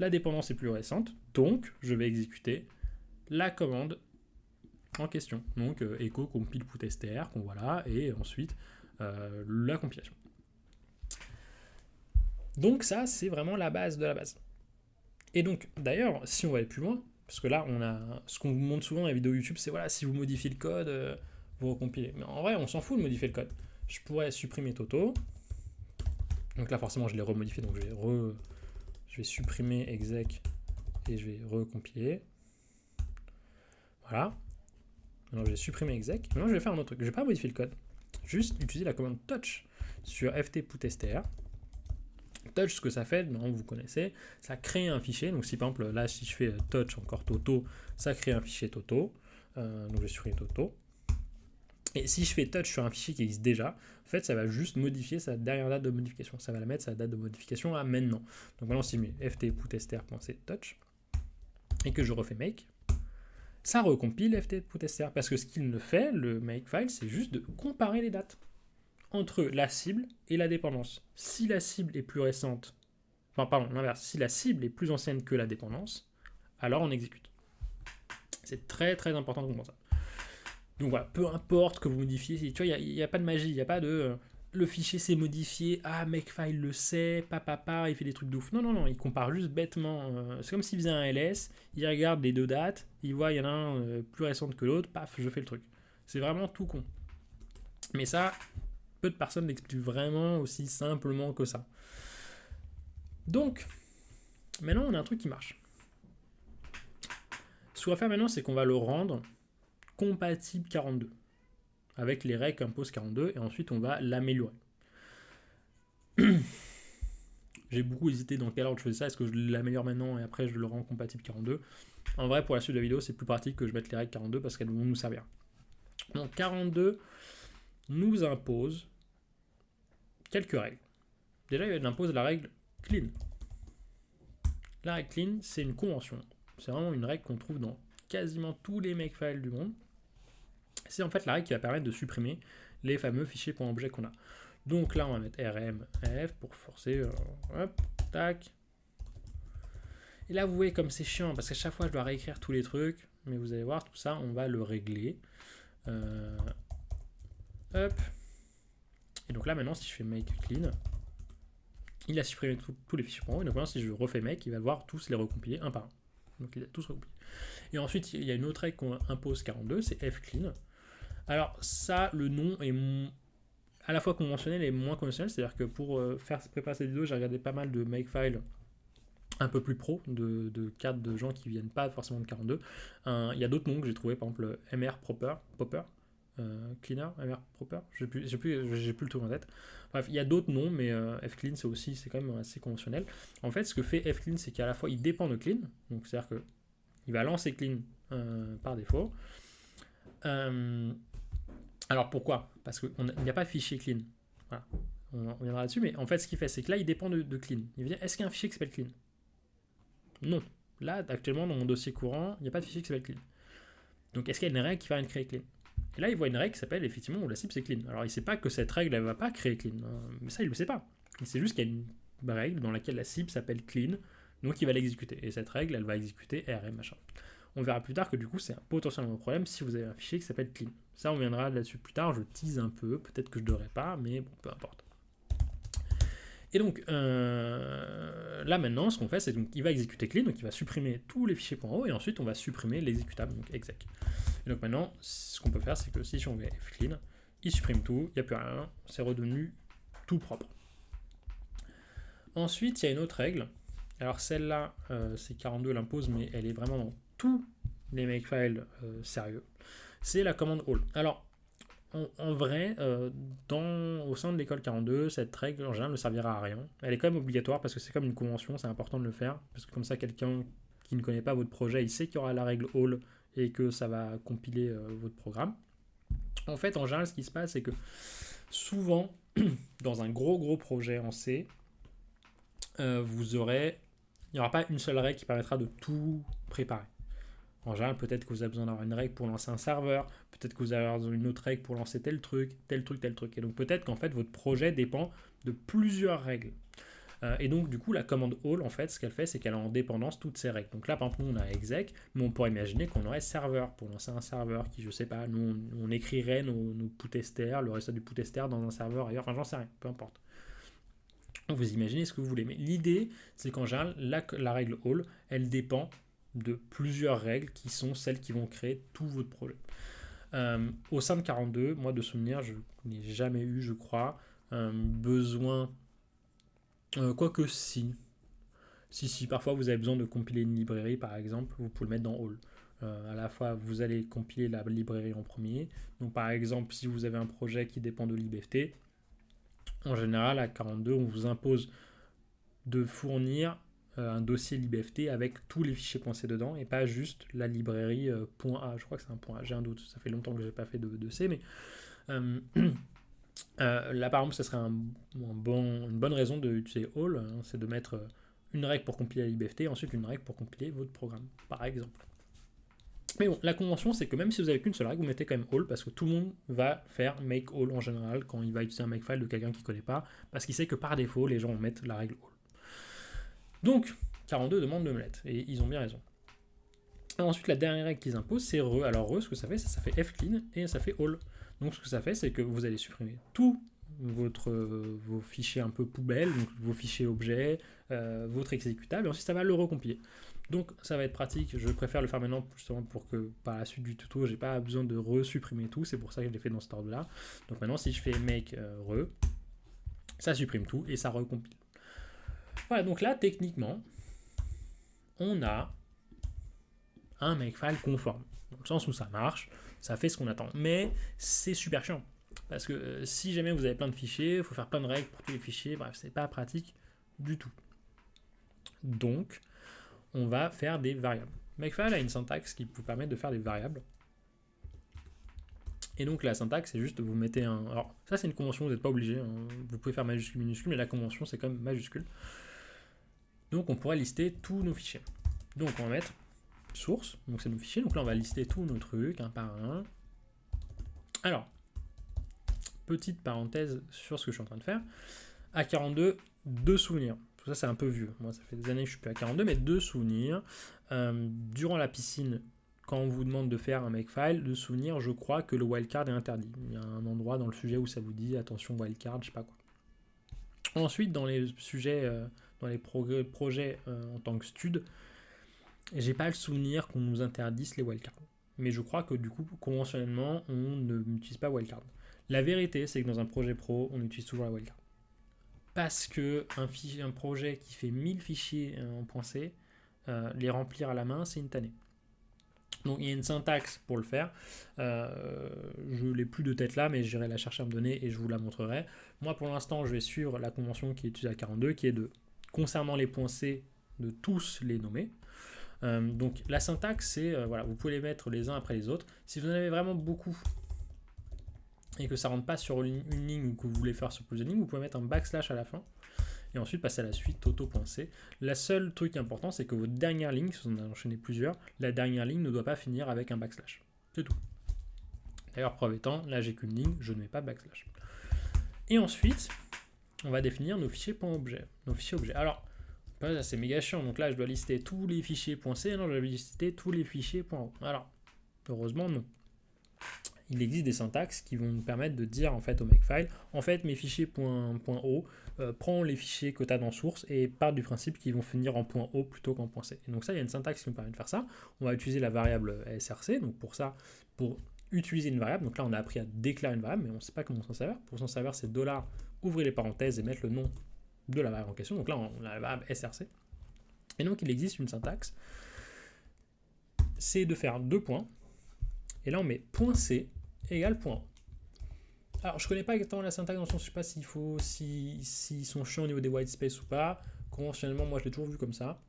La dépendance est plus récente, donc je vais exécuter la commande en question. Donc echo compile putstr, voilà, et ensuite la compilation. Donc ça, c'est vraiment la base de la base. Et donc, d'ailleurs, si on va aller plus loin, parce que là, on a ce qu'on vous montre souvent dans les vidéos YouTube, c'est voilà, si vous modifiez le code, vous recompilez. Mais en vrai, on s'en fout de modifier le code. Je pourrais supprimer Toto. Donc là, forcément, je l'ai remodifié, donc je vais supprimer exec et je vais recompiler. Voilà. Maintenant, je vais supprimer exec. Maintenant, je vais faire un autre truc. Je ne vais pas modifier le code. Juste utiliser la commande touch sur ft putstr. Touch, ce que ça fait, non, vous connaissez, ça crée un fichier. Donc si par exemple là, si je fais touch encore Toto, ça crée un fichier Toto. Donc je vais supprimer Toto. Et si je fais touch sur un fichier qui existe déjà, en fait, ça va juste modifier sa dernière date de modification. Ça va la mettre sa date de modification à maintenant. Donc maintenant, si je mets ft putstr.c touch et que je refais make, ça recompile ft putstr parce que ce qu'il ne fait, le makefile, c'est juste de comparer les dates entre la cible et la dépendance. Si la cible est plus récente, enfin pardon, l'inverse, si la cible est plus ancienne que la dépendance, alors on exécute. C'est très très important de comprendre ça. Donc voilà, peu importe que vous modifiez, tu vois, il n'y a pas de magie, il n'y a pas de le fichier s'est modifié, makefile le sait, il fait des trucs de ouf. Non, il compare juste bêtement. C'est comme s'il faisait un ls, il regarde les deux dates, il voit il y en a un plus récente que l'autre, paf, je fais le truc. C'est vraiment tout con. Mais ça, peu de personnes l'expliquent vraiment aussi simplement que ça. Donc, maintenant on a un truc qui marche. Ce qu'on va faire maintenant, c'est qu'on va le rendre compatible 42 avec les règles qu'impose 42 et ensuite on va l'améliorer. J'ai beaucoup hésité dans quel ordre je faisais ça. Est-ce que je l'améliore maintenant et après je le rends compatible 42 ? En vrai, pour la suite de la vidéo, c'est plus pratique que je mette les règles 42 parce qu'elles vont nous servir. Donc 42 nous impose quelques règles. Déjà, il impose la règle clean. La règle clean, c'est une convention. C'est vraiment une règle qu'on trouve dans quasiment tous les makefiles du monde. C'est en fait la règle qui va permettre de supprimer les fameux fichiers .objet qu'on a. Donc là, on va mettre rmf pour forcer. Hop, tac. Et là, vous voyez comme c'est chiant, parce qu'à chaque fois, je dois réécrire tous les trucs. Mais vous allez voir, tout ça, on va le régler. Hop. Et donc là, maintenant, si je fais make clean, il a supprimé tous les fichiers .o. Et donc maintenant, si je refais make, il va voir tous les recompiler un par un. Donc il a tous recompilé. Et ensuite, il y a une autre règle qu'on impose 42, c'est fclean. Alors ça, le nom est à la fois conventionnel et moins conventionnel, c'est-à-dire que pour préparer cette vidéo, j'ai regardé pas mal de makefile un peu plus pro, de cadres de gens qui viennent pas forcément de 42. Il y a d'autres noms que j'ai trouvé, par exemple mr popper, cleaner, mr proper, j'ai plus le truc en tête. Bref, il y a d'autres noms, mais fclean c'est quand même assez conventionnel. En fait, ce que fait fclean, c'est qu'à la fois il dépend de clean, donc c'est-à-dire que il va lancer clean par défaut. Alors pourquoi ? Parce qu'il n'y a pas de fichier clean. Voilà. On reviendra là-dessus, mais en fait, ce qu'il fait, c'est que là, il dépend de clean. Il veut dire, est-ce qu'il y a un fichier qui s'appelle clean ? Non. Là, actuellement, dans mon dossier courant, il n'y a pas de fichier qui s'appelle clean. Donc, est-ce qu'il y a une règle qui va être créer clean? Et là, il voit une règle qui s'appelle effectivement où la cible c'est clean. Alors, il ne sait pas que cette règle, elle ne va pas créer clean. Mais ça, il ne le sait pas. Il sait juste qu'il y a une règle dans laquelle la cible s'appelle clean, donc il va l'exécuter. Et cette règle, elle va exécuter RM, machin. On verra plus tard que du coup, c'est potentiellement un problème si vous avez un fichier qui s'appelle clean. Ça, on viendra là-dessus plus tard. Je tease un peu. Peut-être que je ne devrais pas, mais bon, peu importe. Et donc, là maintenant, ce qu'on fait, c'est qu'il va exécuter clean, donc il va supprimer tous les fichiers .o, et ensuite on va supprimer l'exécutable, donc exec. Et donc maintenant, ce qu'on peut faire, c'est que si on fait clean, il supprime tout, il n'y a plus rien, c'est redevenu tout propre. Ensuite, il y a une autre règle. Alors celle-là, c'est 42 l'impose, mais elle est vraiment dans tous les makefiles sérieux. C'est la commande all. Alors, en vrai, au sein de l'école 42, cette règle en général ne servira à rien. Elle est quand même obligatoire parce que c'est comme une convention, c'est important de le faire. Parce que comme ça, quelqu'un qui ne connaît pas votre projet, il sait qu'il y aura la règle all et que ça va compiler votre programme. En fait, en général, ce qui se passe, c'est que souvent, dans un gros projet en C, il n'y aura pas une seule règle qui permettra de tout préparer. En général, peut-être que vous avez besoin d'avoir une règle pour lancer un serveur, peut-être que vous allez avoir une autre règle pour lancer tel truc. Et donc peut-être qu'en fait, votre projet dépend de plusieurs règles. Et donc du coup, la commande all, en fait, ce qu'elle fait, c'est qu'elle a en dépendance toutes ces règles. Donc là, par exemple, nous, on a exec, mais on pourrait imaginer qu'on aurait serveur pour lancer un serveur qui, je sais pas, nous, on écrirait nos putesters, le reste du putester dans un serveur ailleurs, enfin j'en sais rien, peu importe. Vous imaginez ce que vous voulez. Mais l'idée, c'est qu'en général, la règle all, elle dépend de plusieurs règles qui sont celles qui vont créer tout votre projet. Au sein de 42, moi de souvenir, je n'ai jamais eu, je crois, besoin... quoique si, parfois vous avez besoin de compiler une librairie, par exemple, vous pouvez le mettre dans all. À la fois, vous allez compiler la librairie en premier. Donc par exemple, si vous avez un projet qui dépend de libft, en général, à 42, on vous impose de fournir un dossier libft avec tous les fichiers .c dedans et pas juste la librairie .a. Je crois que c'est un .a, j'ai un doute, ça fait longtemps que je n'ai pas fait de C, mais là par exemple, ça serait une bonne raison d'utiliser all, hein, c'est de mettre une règle pour compiler la libft et ensuite une règle pour compiler votre programme, par exemple. Mais bon, la convention, c'est que même si vous n'avez qu'une seule règle, vous mettez quand même all, parce que tout le monde va faire make all en général quand il va utiliser un makefile de quelqu'un qui ne connaît pas, parce qu'il sait que par défaut, les gens vont mettre la règle all. Donc, 42 demande de me mettre, et ils ont bien raison. Alors ensuite, la dernière règle qu'ils imposent, c'est re. Alors re, ce que ça fait fclean, et ça fait all. Donc ce que ça fait, c'est que vous allez supprimer tous vos fichiers un peu poubelles, donc vos fichiers objets, votre exécutable, et ensuite ça va le recompiler. Donc ça va être pratique, je préfère le faire maintenant justement pour que par la suite du tuto, j'ai pas besoin de resupprimer tout, c'est pour ça que je l'ai fait dans cet ordre-là. Donc maintenant, si je fais make re, ça supprime tout et ça recompile. Voilà, donc là, techniquement, on a un makefile conforme, dans le sens où ça marche, ça fait ce qu'on attend. Mais c'est super chiant, parce que si jamais vous avez plein de fichiers, il faut faire plein de règles pour tous les fichiers, bref, c'est pas pratique du tout. Donc, on va faire des variables. Makefile a une syntaxe qui vous permet de faire des variables. Et donc la syntaxe, c'est juste vous mettez un... Alors ça c'est une convention, vous n'êtes pas obligé, hein. Vous pouvez faire majuscule, minuscule, mais la convention c'est quand même majuscule. Donc on pourrait lister tous nos fichiers. Donc on va mettre source, donc c'est nos fichiers, donc là on va lister tous nos trucs un par un. Alors, petite parenthèse sur ce que je suis en train de faire. À 42, 2 souvenirs. Tout ça c'est un peu vieux, moi ça fait des années que je suis plus à 42, mais 2 souvenirs. Durant la piscine, quand on vous demande de faire un makefile, de souvenir, je crois que le wildcard est interdit. Il y a un endroit dans le sujet où ça vous dit attention wildcard, je sais pas quoi. Ensuite, dans les sujets, dans les projets en tant que stud, j'ai pas le souvenir qu'on nous interdise les wildcards. Mais je crois que du coup, conventionnellement, on n'utilise pas wildcard. La vérité, c'est que dans un projet pro, on utilise toujours la wildcard. Parce que un projet qui fait 1000 fichiers en .c, les remplir à la main, c'est une tannée. Donc il y a une syntaxe pour le faire. Je l'ai plus de tête là, mais j'irai la chercher à me donner et je vous la montrerai. Moi pour l'instant, je vais suivre la convention qui est utilisée à 42, qui est de, concernant les points C, de tous les nommer. Donc la syntaxe, c'est, voilà, vous pouvez les mettre les uns après les autres. Si vous en avez vraiment beaucoup et que ça rentre pas sur une ligne ou que vous voulez faire sur plusieurs lignes, vous pouvez mettre un backslash à la fin. et ensuite passer à la suite auto.c. La seule truc important, c'est que votre dernière ligne, si on a enchaîné plusieurs, la dernière ligne ne doit pas finir avec un backslash. C'est tout. D'ailleurs, preuve étant, là j'ai qu'une ligne, je ne mets pas backslash. Et ensuite, on va définir nos fichiers .objet. Nos fichiers objets. Alors, c'est méga chiant, donc là je dois lister tous les fichiers .c, non, je dois lister tous les fichiers .o. Alors, heureusement, non. Il existe des syntaxes qui vont nous permettre de dire en fait au makefile, en fait mes fichiers .o, prends les fichiers que tu as dans source et part du principe qu'ils vont finir en .o plutôt qu'en .c. Et donc ça, il y a une syntaxe qui nous permet de faire ça. On va utiliser la variable src, donc pour ça, pour utiliser une variable, donc là on a appris à déclarer une variable, mais on ne sait pas comment s'en servir. Pour s'en servir, c'est $, ouvrir les parenthèses et mettre le nom de la variable en question. Donc là on a la variable src. Et donc il existe une syntaxe, c'est de faire 2 points, et là on met .c égale .o. Alors je connais pas exactement la syntaxe dans le sens, je sais pas s'ils sont chiants au niveau des white space ou pas. Conventionnellement, moi je l'ai toujours vu comme ça.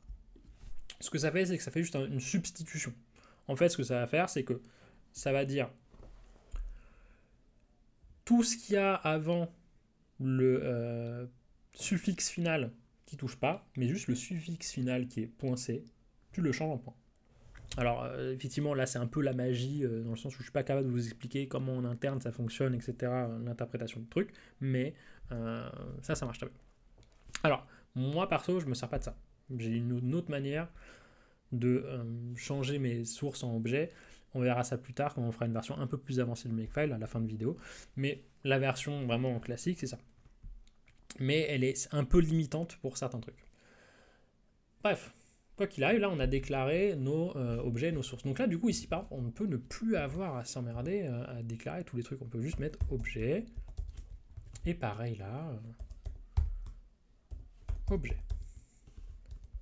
Ce que ça fait, c'est que ça fait juste une substitution. En fait, ce que ça va faire, c'est que ça va dire tout ce qu'il y a avant le suffixe final qui touche pas, mais juste le suffixe final qui est .c, tu le changes en point. Alors, effectivement, là, c'est un peu la magie, dans le sens où je ne suis pas capable de vous expliquer comment en interne ça fonctionne, etc., l'interprétation du truc, mais ça marche très bien. Alors, moi, perso, je ne me sers pas de ça. J'ai une autre manière de changer mes sources en objets. On verra ça plus tard quand on fera une version un peu plus avancée de Makefile à la fin de vidéo. Mais la version vraiment classique, c'est ça. Mais elle est un peu limitante pour certains trucs. Bref. Quoi qu'il arrive, là on a déclaré nos objets, nos sources. Donc là du coup ici par exemple, on ne peut ne plus avoir à s'emmerder à déclarer tous les trucs. On peut juste mettre objet. Et pareil là, objet.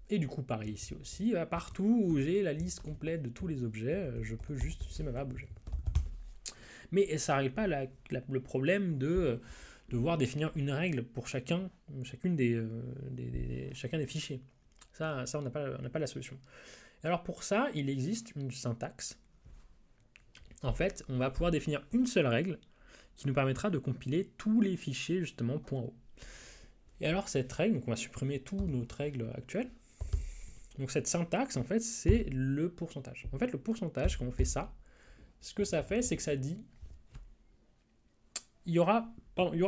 Et du coup pareil ici aussi, partout où j'ai la liste complète de tous les objets, je peux juste utiliser ma variable objet. Mais ça n'arrive pas le problème de devoir définir une règle pour chacun des fichiers. Ça on n'a pas la solution. Alors pour ça, il existe une syntaxe. En fait, on va pouvoir définir une seule règle qui nous permettra de compiler tous les fichiers justement .o. Et alors cette règle, donc on va supprimer toutes notre règles actuelles. Donc cette syntaxe, en fait, c'est le pourcentage. En fait, le pourcentage, quand on fait ça, ce que ça fait, c'est que ça dit, il y aura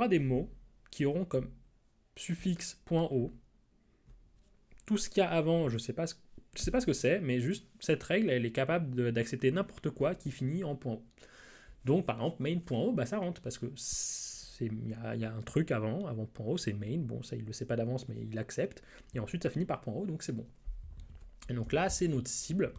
des mots qui auront comme suffixe .o. Tout ce qu'il y a avant, je ne sais pas ce que c'est, mais juste cette règle, elle est capable d'accepter n'importe quoi qui finit en .o. Donc par exemple, main.o, bah, ça rentre parce que il y a un truc avant .o, c'est main. Bon, ça il le sait pas d'avance, mais il l'accepte. Et ensuite, ça finit par .o, donc c'est bon. Et donc là, c'est notre cible.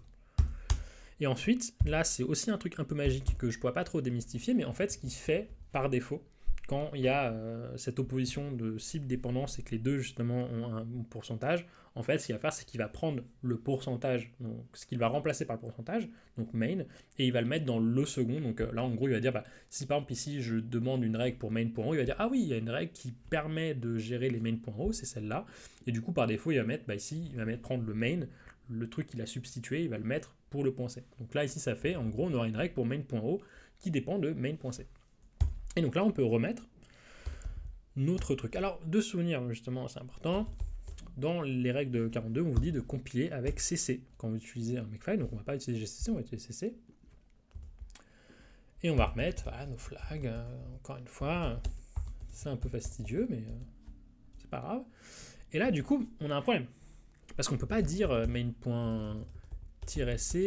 Et ensuite, là, c'est aussi un truc un peu magique que je ne pourrais pas trop démystifier, mais en fait, ce qui fait par défaut, quand il y a cette opposition de cible-dépendance et que les deux, justement, ont un pourcentage, en fait, ce qu'il va faire, c'est qu'il va prendre le pourcentage, donc ce qu'il va remplacer par le pourcentage, donc main, et il va le mettre dans le second. Donc là, en gros, il va dire, si par exemple ici, je demande une règle pour main.o, il va dire, ah oui, il y a une règle qui permet de gérer les main.o, c'est celle-là. Et du coup, par défaut, il va mettre, ici, il va prendre le main, le truc qu'il a substitué, il va le mettre pour le .c. Donc là, ici, ça fait, en gros, on aura une règle pour main.o qui dépend de main.c. Et donc là, on peut remettre notre truc. Alors, de souvenir, justement, c'est important. Dans les règles de 42, on vous dit de compiler avec CC quand vous utilisez un makefile. Donc, on ne va pas utiliser GCC, on va utiliser CC. Et on va remettre nos flags. Encore une fois, c'est un peu fastidieux, mais c'est pas grave. Et là, du coup, on a un problème. Parce qu'on ne peut pas dire main.c,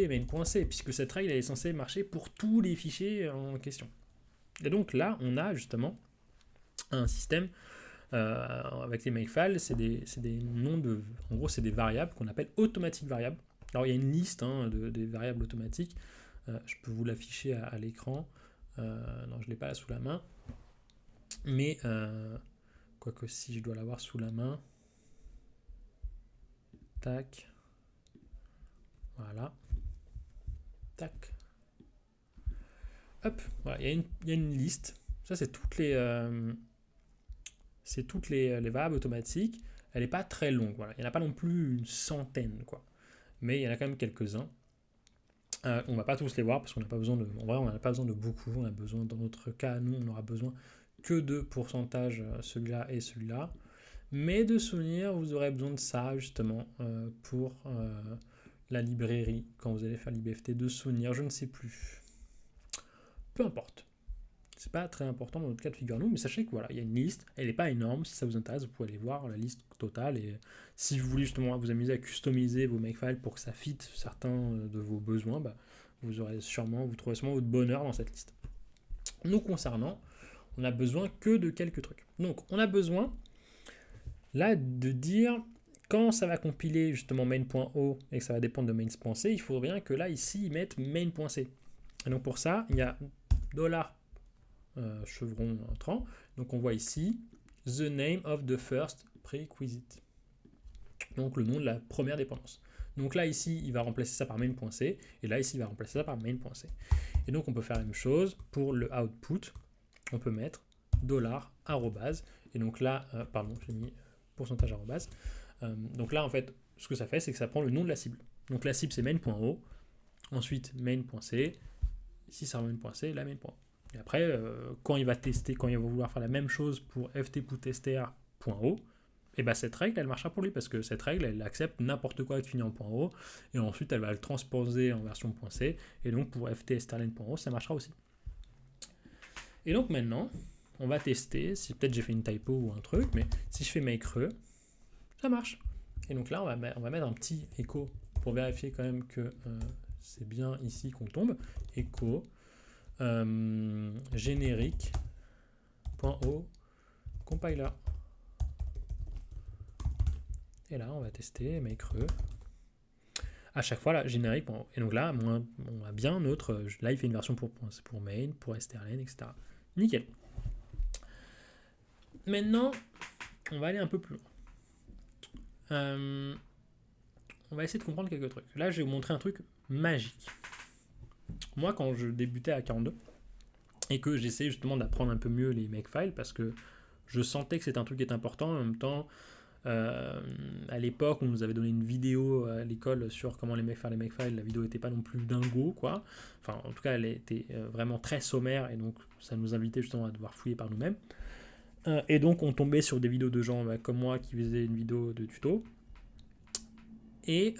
main.c, puisque cette règle elle est censée marcher pour tous les fichiers en question. Et donc là, on a justement un système avec les makefiles, c'est des noms de... En gros, c'est des variables qu'on appelle automatic variables. Alors, il y a une liste des variables automatiques. Je peux vous l'afficher à l'écran. Non, je ne l'ai pas là sous la main. Mais, quoique si je dois l'avoir sous la main... Tac. Voilà. Tac. Hop. Voilà. Il y a une liste. Ça, c'est toutes les variables automatiques. Elle n'est pas très longue. Voilà. Il n'y en a pas non plus une centaine, quoi. Mais il y en a quand même quelques-uns. On ne va pas tous les voir parce qu'on n'a pas besoin de. En vrai, on n'a pas besoin de beaucoup. On a besoin, dans notre cas, nous, on n'aura besoin que de pourcentage celui-là et celui-là. Mais de souvenirs, vous aurez besoin de ça justement pour la librairie, quand vous allez faire l'IBFT de souvenirs, je ne sais plus. Peu importe. C'est pas très important dans notre cas de figure nous, mais sachez que voilà, il y a une liste, elle n'est pas énorme, si ça vous intéresse, vous pouvez aller voir la liste totale, et si vous voulez justement vous amuser à customiser vos makefiles pour que ça fit certains de vos besoins, bah, vous trouverez sûrement votre bonheur dans cette liste. Nous concernant, on a besoin que de quelques trucs. Donc on a besoin là de dire quand ça va compiler justement main.o et que ça va dépendre de mains.c, il faut bien que là ici ils mettent main.c. Et donc pour ça, il y a chevron entrant. Donc on voit ici the name of the first prerequisite. Donc le nom de la première dépendance. Donc là ici il va remplacer ça par main.c et là ici il va remplacer ça par main.c. Et donc on peut faire la même chose pour le output. On peut mettre $arrobase et donc là j'ai mis pourcentage arrobase. Donc là en fait ce que ça fait c'est que ça prend le nom de la cible. Donc la cible c'est main.o, ensuite main.c, ici c'est main.c, la main.o. Et après, quand il va tester, quand il va vouloir faire la même chose pour ftputstr.o, et ben cette règle, elle marchera pour lui, parce que cette règle, elle accepte n'importe quoi qui finit en .o, et ensuite elle va le transposer en version .c, et donc pour ftstrlen.o, ça marchera aussi. Et donc maintenant, on va tester, si peut-être j'ai fait une typo ou un truc, mais si je fais makereux, ça marche. Et donc là, on va mettre un petit echo pour vérifier quand même que c'est bien ici qu'on tombe. Echo générique.o compiler. Et là, on va tester makereux. À chaque fois, là, générique.o. Et donc là, on a bien notre. Là, il fait une version pour main, pour strlen, etc. Nickel. Maintenant, on va aller un peu plus loin. On va essayer de comprendre quelques trucs. Là, je vais vous montrer un truc magique. Moi, quand je débutais à 42 et que j'essayais justement d'apprendre un peu mieux les makefiles parce que je sentais que c'était un truc qui était important, en même temps, à l'époque, on nous avait donné une vidéo à l'école sur comment faire les makefiles. La vidéo n'était pas non plus dingo, quoi. Enfin, en tout cas, elle était vraiment très sommaire et donc ça nous invitait justement à devoir fouiller par nous-mêmes. Et donc, on tombait sur des vidéos de gens comme moi qui faisaient une vidéo de tuto. Et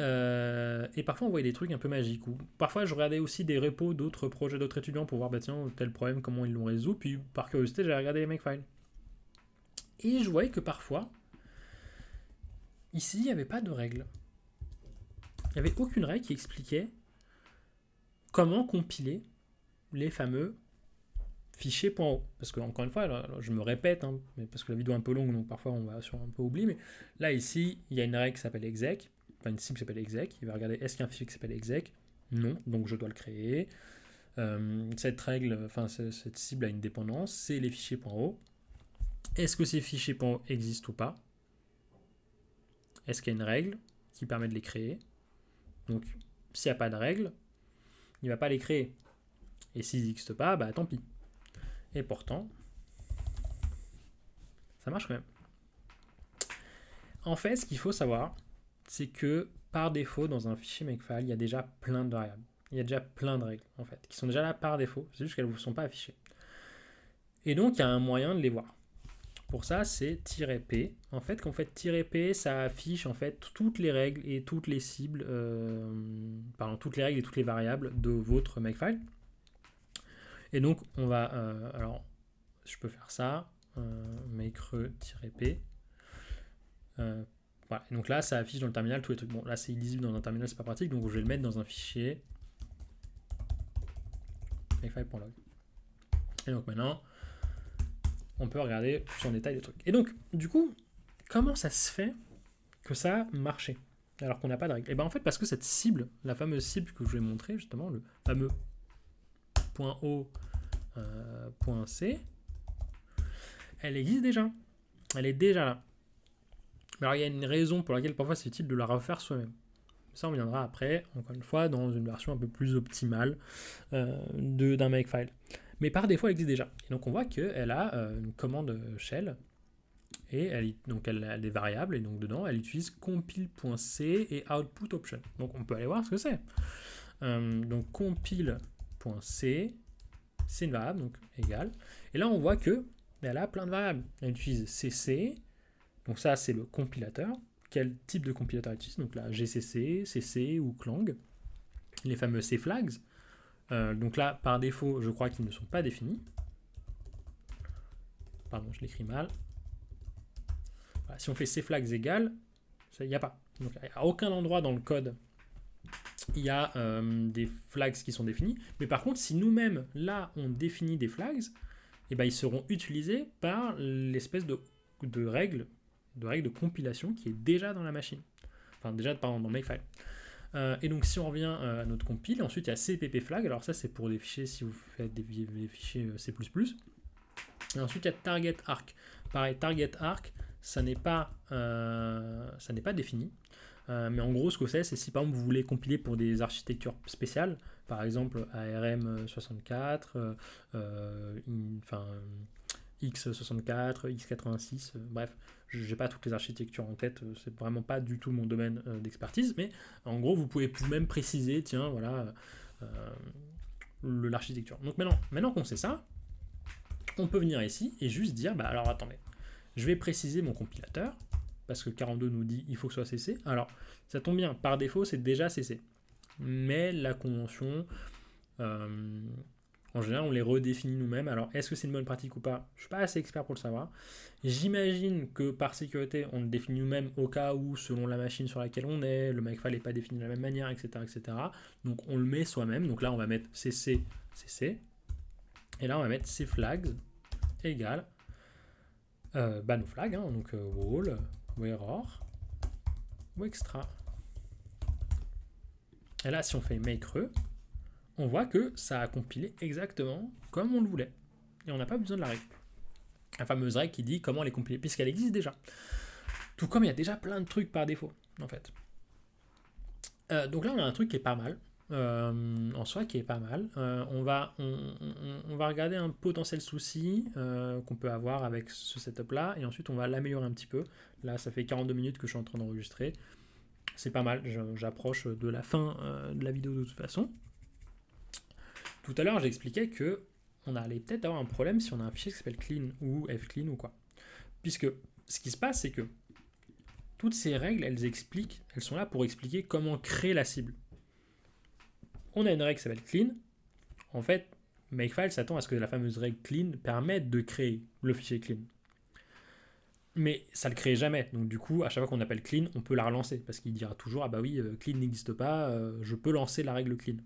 parfois on voyait des trucs un peu magiques. Ou parfois je regardais aussi des repos d'autres projets d'autres étudiants pour voir tiens, tel problème, comment ils l'ont résolu. Puis par curiosité, j'allais regarder les makefiles. Et je voyais que parfois, ici, il n'y avait pas de règle. Il n'y avait aucune règle qui expliquait comment compiler les fameux fichiers .o. Parce que, encore une fois, là, je me répète, mais parce que la vidéo est un peu longue, donc parfois on va sur un peu oublier. Mais là, ici, il y a une règle qui s'appelle exec. Enfin, une cible qui s'appelle exec. Il va regarder est-ce qu'il y a un fichier qui s'appelle exec. Non, donc je dois le créer. Cette règle, enfin cette cible a une dépendance, c'est les fichiers .o. Est-ce que ces fichiers .o existent ou pas? Est-ce qu'il y a une règle qui permet de les créer? Donc, s'il n'y a pas de règle, il ne va pas les créer. Et s'ils n'existent pas, bah tant pis. Et pourtant, ça marche quand même. En fait, ce qu'il faut savoir, c'est que par défaut, dans un fichier Makefile, il y a déjà plein de variables. Il y a déjà plein de règles, en fait, qui sont déjà là par défaut. C'est juste qu'elles ne vous sont pas affichées. Et donc, il y a un moyen de les voir. Pour ça, c'est "-p". En fait, quand vous faites "-p", ça affiche en fait toutes les règles et toutes les cibles, toutes les règles et toutes les variables de votre Makefile. Et donc, on va, alors, je peux faire ça, makereux-p. Voilà. Et donc là, ça affiche dans le terminal tous les trucs. Bon, là, c'est illisible dans un terminal, c'est pas pratique, donc je vais le mettre dans un fichier makefile.log. Et donc maintenant, on peut regarder plus en détail les trucs. Et donc, du coup, comment ça se fait que ça a marché alors qu'on n'a pas de règle? Et bien en fait, parce que cette cible, la fameuse cible que je vais montrer justement, le fameux .o, .c, elle existe déjà. Elle est déjà là. Alors il y a une raison pour laquelle parfois c'est utile de la refaire soi-même. Ça on viendra après, encore une fois, dans une version un peu plus optimale d'un Makefile. Mais par défaut, elle existe déjà. Et donc on voit qu'elle a une commande shell, et elle a des variables, et donc dedans, elle utilise compile.c et output option. Donc on peut aller voir ce que c'est. Donc compile.c, c'est une variable, donc égale. Et là on voit que elle a plein de variables. Elle utilise cc, Donc ça, c'est le compilateur. Quel type de compilateur utilise? Donc là, GCC, CC ou Clang. Les fameux C-flags. Donc là, par défaut, je crois qu'ils ne sont pas définis. Pardon, je l'écris mal. Voilà, si on fait C-flags égale, il n'y a pas. Donc à aucun endroit dans le code, il y a des flags qui sont définis. Mais par contre, si nous-mêmes, là, on définit des flags, eh ben, ils seront utilisés par l'espèce de règle de compilation qui est déjà dans la machine. Enfin, déjà, pardon, dans Makefile. Et donc, si on revient à notre compile, ensuite, il y a cpp flag. Alors ça, c'est pour des fichiers, si vous faites des fichiers C++. Et ensuite, il y a target arc. Pareil, target arc, ça n'est pas défini. Mais en gros, ce que c'est si par exemple vous voulez compiler pour des architectures spéciales, par exemple ARM64, x64, x86, bref, je n'ai pas toutes les architectures en tête, c'est vraiment pas du tout mon domaine d'expertise, mais en gros, vous pouvez même préciser, tiens, voilà, l'architecture. Donc maintenant qu'on sait ça, on peut venir ici et juste dire, bah alors attendez, je vais préciser mon compilateur, parce que 42 nous dit il faut que ce soit CC. Alors, ça tombe bien, par défaut, c'est déjà CC. Mais la convention, en général, on les redéfinit nous-mêmes. Alors, est-ce que c'est une bonne pratique ou pas? Je ne suis pas assez expert pour le savoir. J'imagine que par sécurité, on le définit nous-mêmes au cas où, selon la machine sur laquelle on est, le makefile n'est pas défini de la même manière, etc., etc. Donc, on le met soi-même. Donc là, on va mettre CC, CC. Et là, on va mettre cflags égale nos flags, hein, donc wall, ou error, ou extra. Et là, si on fait make re, on voit que ça a compilé exactement comme on le voulait. Et on n'a pas besoin de la règle. La fameuse règle qui dit comment les compiler, puisqu'elle existe déjà. Tout comme il y a déjà plein de trucs par défaut, en fait. Donc là, on a un truc qui est pas mal. En soi, qui est pas mal. On va regarder un potentiel souci qu'on peut avoir avec ce setup-là, et ensuite on va l'améliorer un petit peu. Là, ça fait 42 minutes que je suis en train d'enregistrer. C'est pas mal, j'approche de la fin de la vidéo de toute façon. Tout à l'heure, j'expliquais que on allait peut-être avoir un problème si on a un fichier qui s'appelle clean ou fclean ou quoi. Puisque ce qui se passe, c'est que toutes ces règles, elles sont là pour expliquer comment créer la cible. On a une règle qui s'appelle clean. En fait, Makefile s'attend à ce que la fameuse règle clean permette de créer le fichier clean. Mais ça ne le crée jamais. Donc du coup, à chaque fois qu'on appelle clean, on peut la relancer. Parce qu'il dira toujours, ah bah oui, clean n'existe pas, je peux lancer la règle clean.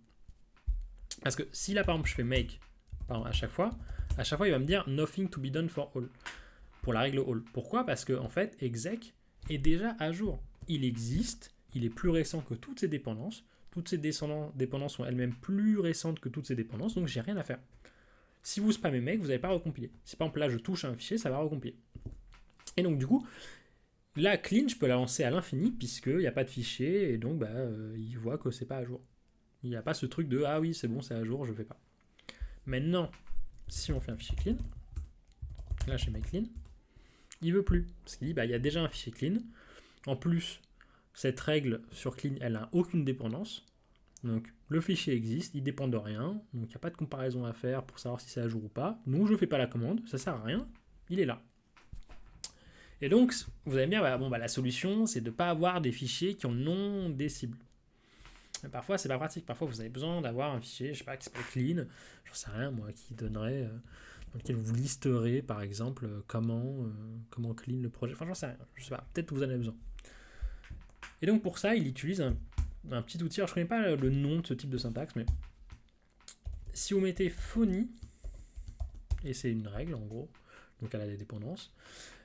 Parce que si là, par exemple, je fais make à chaque fois, il va me dire nothing to be done for all. Pour la règle all. Pourquoi? Parce que en fait, exec est déjà à jour. Il existe, il est plus récent que toutes ces dépendances. Toutes ces dépendances sont elles-mêmes plus récentes que toutes ces dépendances, donc j'ai rien à faire. Si vous spammez make, vous n'allez pas recompiler. Si par exemple là je touche un fichier, ça va recompiler. Et donc du coup, la clean, je peux la lancer à l'infini puisqu'il n'y a pas de fichier et donc il voit que c'est pas à jour. Il n'y a pas ce truc de ah oui c'est bon c'est à jour, je ne fais pas. Maintenant, si on fait un fichier clean, là chez make clean, il veut plus parce qu'il dit il y a déjà un fichier clean. En plus, cette règle sur clean, elle n'a aucune dépendance. Donc le fichier existe, il ne dépend de rien. Donc il n'y a pas de comparaison à faire pour savoir si c'est à jour ou pas. Donc je ne fais pas la commande, ça ne sert à rien. Il est là. Et donc vous allez me dire, la solution, c'est de ne pas avoir des fichiers qui en ont des cibles. Mais parfois, c'est pas pratique. Parfois, vous avez besoin d'avoir un fichier, je sais pas, qui s'appelle clean, j'en sais rien, moi, qui donnerait, dans lequel vous listerez, par exemple, comment clean le projet. Enfin, j'en sais rien. Je sais pas, peut-être que vous en avez besoin. Et donc pour ça, il utilise un petit outil. Alors je ne connais pas le nom de ce type de syntaxe, mais si vous mettez phony, et c'est une règle en gros, donc elle a des dépendances.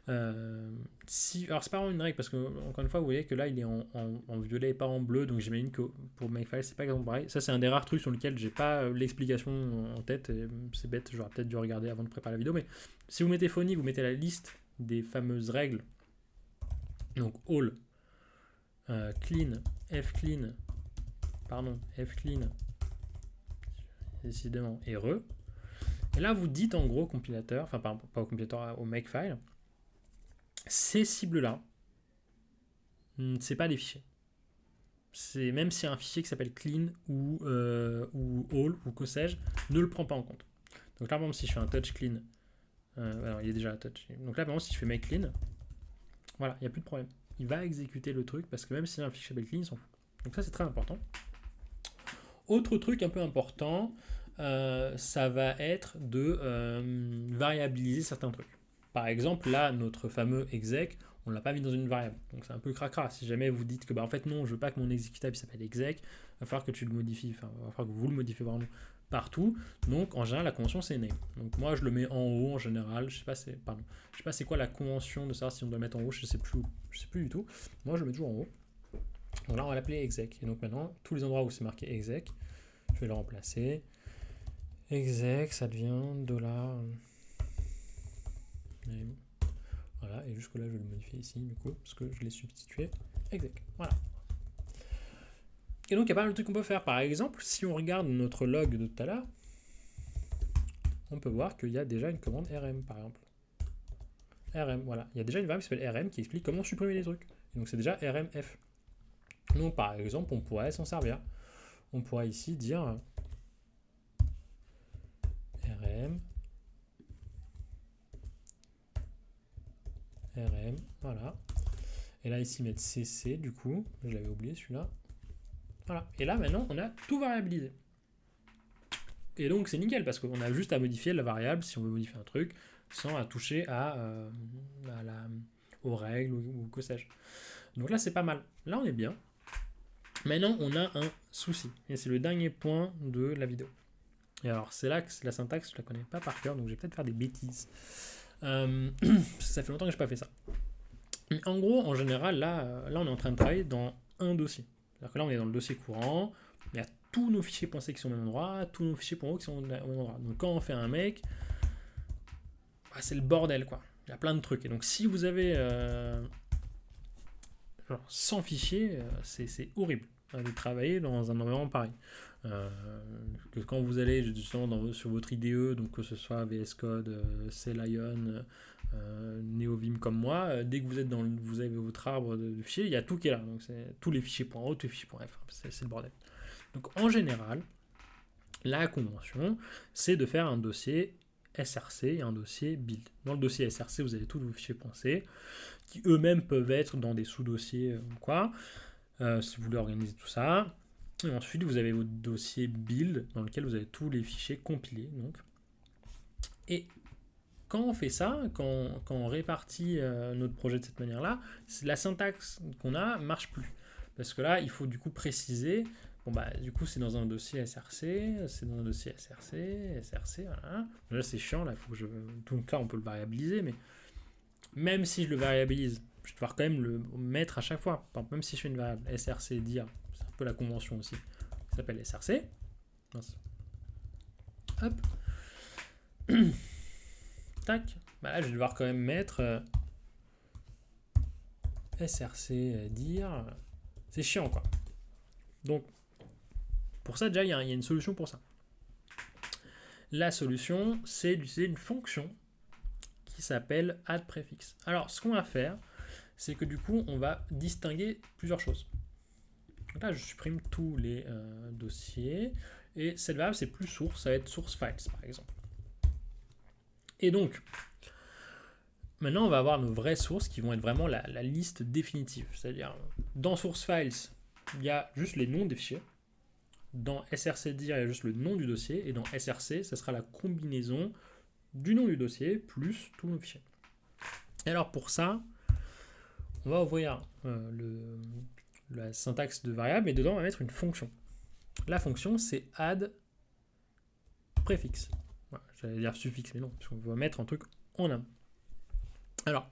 Alors c'est pas vraiment une règle parce que encore une fois vous voyez que là il est en violet et pas en bleu, donc j'imagine que pour Makefile c'est pas exactement pareil. Ça c'est un des rares trucs sur lequel j'ai pas l'explication en tête, et c'est bête, j'aurais peut-être dû regarder avant de préparer la vidéo, mais si vous mettez phony, vous mettez la liste des fameuses règles, donc all, clean, fclean, décidément, et re. Et là, vous dites en gros au compilateur, enfin pas au compilateur, au Makefile, ces cibles-là, c'est pas des fichiers. C'est même si un fichier qui s'appelle clean ou all ou que sais-je, ne le prend pas en compte. Donc là, par exemple, si je fais un touch clean, alors il y a déjà un touch. Donc là, par exemple, si je fais make clean, Voilà, il n'y a plus de problème. Il va exécuter le truc parce que même si c'est un fichier built-in, il s'en fout. Donc ça, c'est très important. Autre truc un peu important, ça va être de variabiliser certains trucs. Par exemple, là, notre fameux exec, on ne l'a pas mis dans une variable. Donc c'est un peu cracra. Si jamais vous dites que en fait non, je veux pas que mon exécutable s'appelle exec, il va falloir que tu le modifies, enfin, il va falloir que vous le modifiez partout. Donc en général, la convention c'est name. Donc moi je le mets en haut en général. Je sais pas c'est quoi la convention de savoir si on doit mettre en haut, je sais plus du tout. Moi je le mets toujours en haut. Donc là on va l'appeler exec. Et donc maintenant, tous les endroits où c'est marqué exec, je vais le remplacer. Exec, ça devient $name. Voilà, et jusque là je vais le modifier ici du coup, parce que je l'ai substitué exec. Voilà. Et donc il y a pas mal de trucs qu'on peut faire. Par exemple, si on regarde notre log de tout à l'heure, on peut voir qu'il y a déjà une commande rm par exemple. Rm, voilà. Il y a déjà une variable qui s'appelle rm qui explique comment supprimer les trucs. Et donc c'est déjà rmf. Donc par exemple, on pourrait s'en servir. On pourrait ici dire rm, voilà. Et là ici mettre cc du coup, je l'avais oublié celui-là. Voilà. Et là maintenant on a tout variabilisé. Et donc c'est nickel parce qu'on a juste à modifier la variable si on veut modifier un truc sans à toucher aux règles ou que sais-je. Donc là c'est pas mal. Là on est bien. Maintenant on a un souci. Et c'est le dernier point de la vidéo. Et alors c'est là que la syntaxe je la connais pas par cœur donc je vais peut-être faire des bêtises. Ça fait longtemps que je n'ai pas fait ça. Mais en gros en général là on est en train de travailler dans un dossier. C'est-à-dire que là on est dans le dossier courant. Il y a tous nos fichiers .c qui sont au même endroit, tous nos fichiers .o qui sont au même endroit. Donc quand on fait un make, c'est le bordel quoi. Il y a plein de trucs. Et donc si vous avez 100 fichiers, c'est horrible de travailler dans un environnement pareil. Que quand vous allez justement sur votre IDE, donc que ce soit VS Code, CLion, NeoVim comme moi, dès que vous avez votre arbre de fichiers, il y a tout qui est là. Donc c'est tous les fichiers .o, tous les fichiers .f, c'est le bordel. Donc en général, la convention, c'est de faire un dossier SRC et un dossier build. Dans le dossier SRC, vous avez tous vos fichiers .c, qui eux-mêmes peuvent être dans des sous-dossiers si vous voulez organiser tout ça. Et ensuite, vous avez votre dossier build, dans lequel vous avez tous les fichiers compilés. Donc. Et quand on fait ça, quand on répartit notre projet de cette manière-là, la syntaxe qu'on a marche plus. Parce que là, il faut du coup préciser. Du coup, c'est dans un dossier SRC, c'est dans un dossier SRC, voilà. Là, c'est chiant, là, il faut que donc là, on peut le variabiliser, mais même si je le variabilise, je vais devoir quand même le mettre à chaque fois. Par exemple, même si je fais une variable SRC dir, c'est un peu la convention aussi, ça s'appelle SRC. Hop. Tac. Là, je vais devoir quand même mettre SRC dir. C'est chiant, quoi. Donc, pour ça, déjà, il y a une solution pour ça. La solution, c'est d'utiliser une fonction qui s'appelle addPrefix. Alors, ce qu'on va faire, c'est que du coup, on va distinguer plusieurs choses. Donc là, je supprime tous les dossiers. Et cette variable, c'est plus source, ça va être source files, par exemple. Et donc, maintenant, on va avoir nos vraies sources qui vont être vraiment la liste définitive. C'est-à-dire, dans source files, il y a juste les noms des fichiers. Dans srcdir, il y a juste le nom du dossier. Et dans src, ça sera la combinaison du nom du dossier plus tous nos fichiers. Et alors, pour ça, on va ouvrir la syntaxe de variable et dedans, on va mettre une fonction. La fonction, c'est addPrefix. Voilà, j'allais dire suffixe, mais non, parce qu'on va mettre un truc en amont. Alors,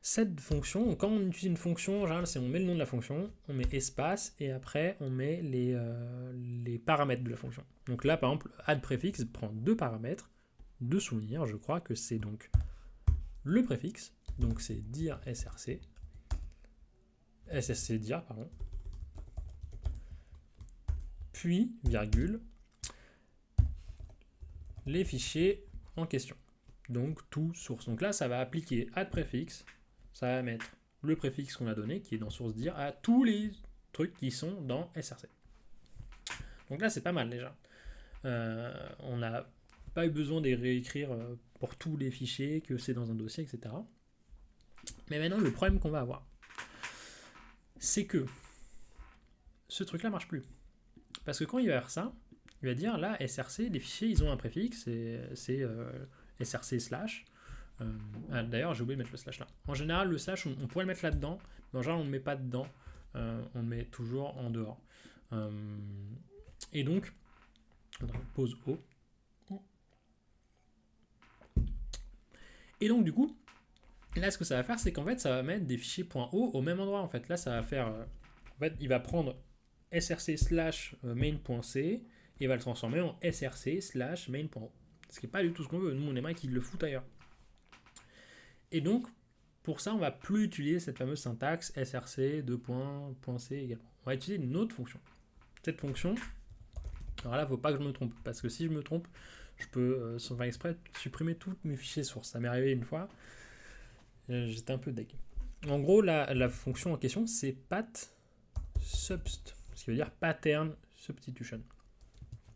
cette fonction, quand on utilise une fonction, en général, c'est on met le nom de la fonction, on met espace, et après, on met les paramètres de la fonction. Donc là, par exemple, addPrefix prend deux paramètres, deux souvenirs, je crois que c'est donc le préfixe, donc c'est dir src, SSC dir, pardon, puis, virgule, les fichiers en question. Donc, tout source. Donc là, ça va appliquer addPrefix, ça va mettre le préfixe qu'on a donné, qui est dans source dir, à tous les trucs qui sont dans src. Donc là, c'est pas mal déjà. On n'a pas eu besoin de réécrire pour tous les fichiers, que c'est dans un dossier, etc. Mais maintenant, le problème qu'on va avoir, c'est que ce truc-là marche plus. Parce que quand il va faire ça, il va dire là, src, les fichiers, ils ont un préfixe, c'est src slash. D'ailleurs, j'ai oublié de mettre le slash là. En général, le slash, on pourrait le mettre là-dedans, mais en général, on ne le met pas dedans, on le met toujours en dehors. Et donc, pause O. Et donc, du coup, là, ce que ça va faire, c'est qu'en fait, ça va mettre des fichiers .o au même endroit. En fait, là, ça va faire. En fait, il va prendre src slash main.c et va le transformer en src slash main.o. Ce qui n'est pas du tout ce qu'on veut. Nous, on aimerait qu'il le foute ailleurs. Et donc, pour ça, on ne va plus utiliser cette fameuse syntaxe src .c également. On va utiliser une autre fonction. Cette fonction, alors là, il ne faut pas que je me trompe, parce que si je me trompe, je peux, sans faire exprès, supprimer tous mes fichiers sources. Ça m'est arrivé une fois, j'étais un peu deg. En gros, la fonction en question, c'est pat_subst, ce qui veut dire pattern substitution.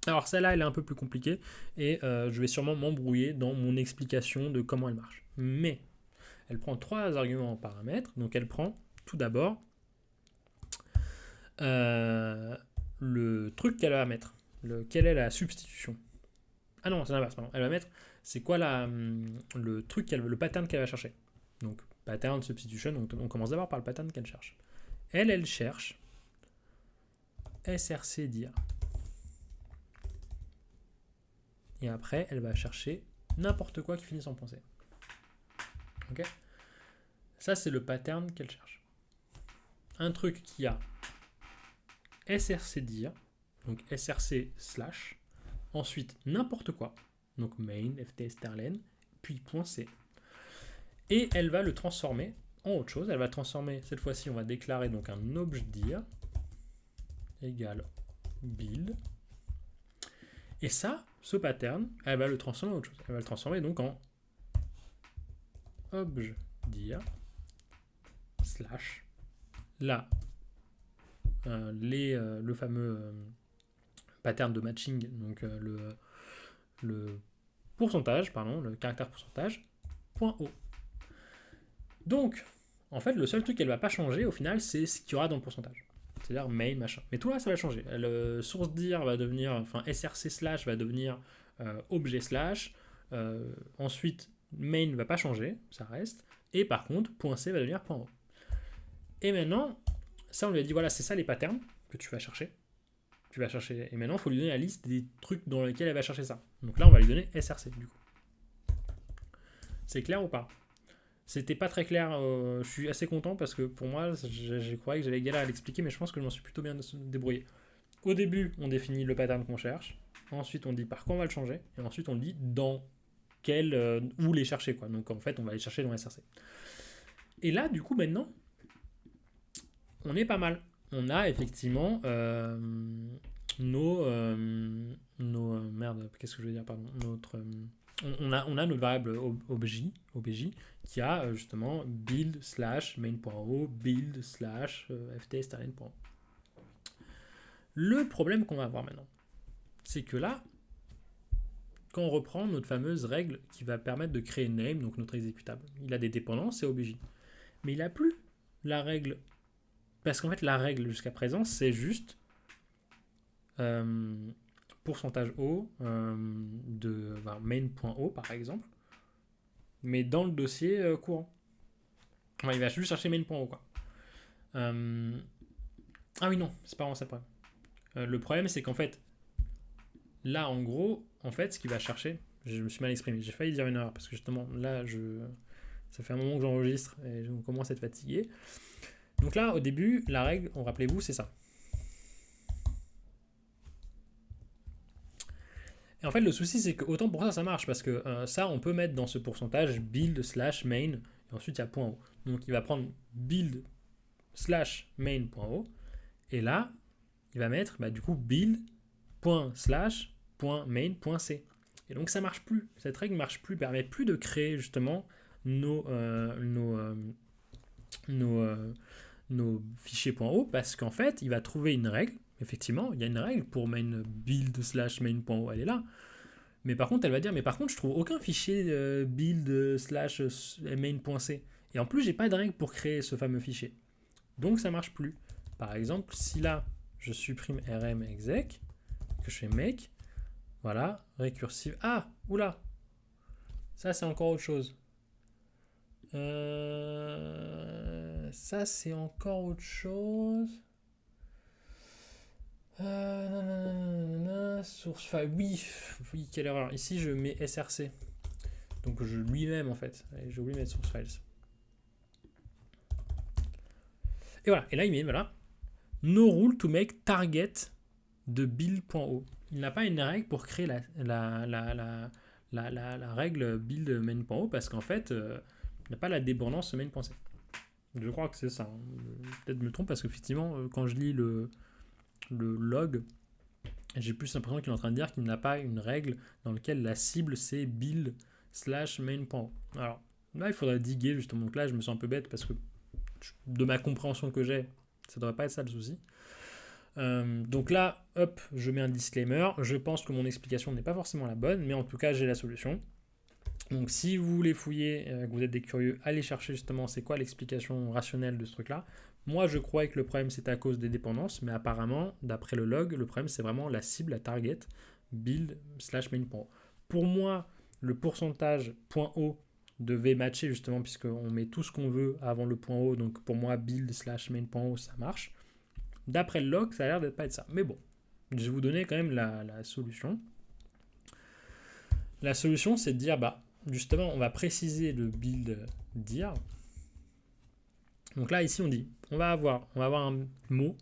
Alors celle-là, elle est un peu plus compliquée, et je vais sûrement m'embrouiller dans mon explication de comment elle marche. Mais elle prend 3 arguments en paramètres, donc elle prend tout d'abord le truc qu'elle va mettre. Quelle est la substitution? Ah non, c'est l'inverse, pardon. Elle va mettre, c'est quoi le truc, le pattern qu'elle va chercher. Donc, pattern substitution, donc on commence d'abord par le pattern qu'elle cherche. Elle cherche src dir. Et après, elle va chercher n'importe quoi qui finisse en .c. Ok? Ça, c'est le pattern qu'elle cherche. Un truc qui a src dir, donc src slash, ensuite n'importe quoi, donc main, ft_strlen, puis .c. Et elle va le transformer en autre chose. Elle va transformer, cette fois-ci, on va déclarer donc un obj dir égale build. Et ça, ce pattern, elle va le transformer en autre chose. Elle va le transformer donc en obj dir slash là le fameux pattern de matching, donc le pourcentage, pardon, le caractère pourcentage, .o. Donc, en fait, le seul truc qu'elle va pas changer au final, c'est ce qu'il y aura dans le pourcentage. C'est-à-dire main, machin. Mais tout là, ça va changer. Source dir va devenir, enfin, src slash va devenir objet slash. Ensuite, main ne va pas changer, ça reste. Et par contre, .c va devenir .o. Et maintenant, ça, on lui a dit, voilà, c'est ça les patterns que tu vas chercher. Tu vas chercher. Et maintenant, il faut lui donner la liste des trucs dans lesquels elle va chercher ça. Donc là, on va lui donner src, du coup. C'est clair ou pas? C'était pas très clair, je suis assez content parce que pour moi, je croyais que j'allais galérer à l'expliquer, mais je pense que je m'en suis plutôt bien débrouillé. Au début, on définit le pattern qu'on cherche, ensuite on dit par quoi on va le changer, et ensuite on dit dans quel, où les chercher, quoi. Donc en fait, on va les chercher dans src. Et là, du coup, maintenant, on est pas mal. On a effectivement merde, qu'est-ce que je veux dire, pardon, on a notre variable obj qui a justement build slash main.o, build slash ft_strlen.o. Le problème qu'on va avoir maintenant, c'est que là, quand on reprend notre fameuse règle qui va permettre de créer name, donc notre exécutable, il a des dépendances, c'est obj. Mais il n'a plus la règle, parce qu'en fait la règle jusqu'à présent, c'est juste pourcentage O de main.o par exemple, mais dans le dossier courant. Enfin, il va juste chercher main.o, quoi. Ah oui, non, c'est pas vraiment ça le problème. Le problème, c'est qu'en fait, là, en gros, en fait, ce qu'il va chercher, je me suis mal exprimé, j'ai failli dire une erreur, parce que justement, là, ça fait un moment que j'enregistre et je commence à être fatigué. Donc là, au début, la règle, rappelez-vous, c'est ça. Et en fait, le souci, c'est que autant pour ça marche, parce que ça, on peut mettre dans ce pourcentage build slash main, et ensuite il y a .o. Donc il va prendre build slash main.o, et là, il va mettre du coup build.slash.main.c. Et donc ça marche plus. Cette règle marche plus, permet plus de créer justement nos fichiers .o, parce qu'en fait, il va trouver une règle. Effectivement, il y a une règle pour main build slash main.o, elle est là. Mais par contre, elle va dire, mais par contre, je trouve aucun fichier build slash main.c. Et en plus, j'ai pas de règle pour créer ce fameux fichier. Donc ça marche plus. Par exemple, si là, je supprime rm exec, que je fais make, voilà, récursive. Ah, oula, ça c'est encore autre chose. Ça c'est encore autre chose. Source file, oui, quelle erreur. Ici je mets src. Donc je lui-même en fait. J'ai oublié de mettre source files. Et voilà, et là il met, voilà, no rule to make target de build.o. Il n'a pas une règle pour créer la règle build main.o parce qu'en fait, il n'a pas la dépendance main.c. Je crois que c'est ça. Peut-être me trompe parce qu'effectivement, quand je lis le log, j'ai plus l'impression qu'il est en train de dire qu'il n'a pas une règle dans laquelle la cible c'est build/main.o. Alors là, il faudrait diguer justement. Donc là, je me sens un peu bête parce que de ma compréhension que j'ai, ça devrait pas être ça le souci. Donc là, hop, je mets un disclaimer. Je pense que mon explication n'est pas forcément la bonne, mais en tout cas, j'ai la solution. Donc si vous voulez fouiller, que vous êtes des curieux, allez chercher justement c'est quoi l'explication rationnelle de ce truc-là. Moi, je croyais que le problème c'était à cause des dépendances, mais apparemment, d'après le log, le problème c'est vraiment la cible, la target, build/main.o. Pour moi, le pourcentage .o devait matcher justement puisqu'on met tout ce qu'on veut avant le .o, donc pour moi, build/main.o, ça marche. D'après le log, ça a l'air de pas être ça. Mais bon, je vais vous donner quand même la solution. La solution, c'est de dire, bah, justement, on va préciser le build dir. Donc là, ici, on dit, on va avoir un mot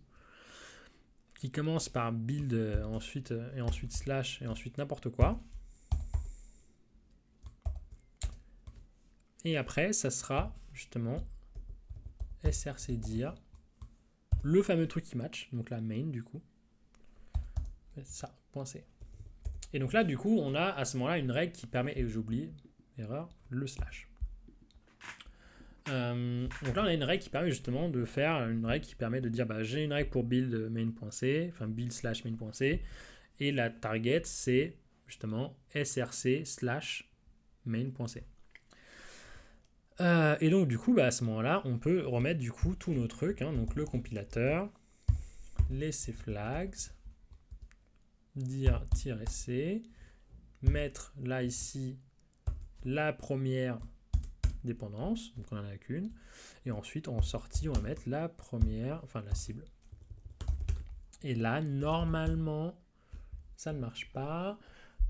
qui commence par build, ensuite slash, et ensuite n'importe quoi. Et après, ça sera justement src dir, le fameux truc qui match, donc la main du coup. Ça, .c. Et donc là, du coup, on a à ce moment-là une règle qui permet, et j'oublie, erreur, le slash. Donc là, on a une règle qui permet justement de faire une règle qui permet de dire bah, j'ai une règle pour build main.c, enfin build/main.c, et la target c'est justement src/main.c. Et donc du coup, bah, à ce moment-là, on peut remettre du coup tous nos trucs, hein, donc le compilateur, laisser flags, dire -c, mettre là ici la première dépendance, donc on n'en a qu'une, et ensuite en sortie on va mettre la première, enfin la cible. Et là normalement ça ne marche pas.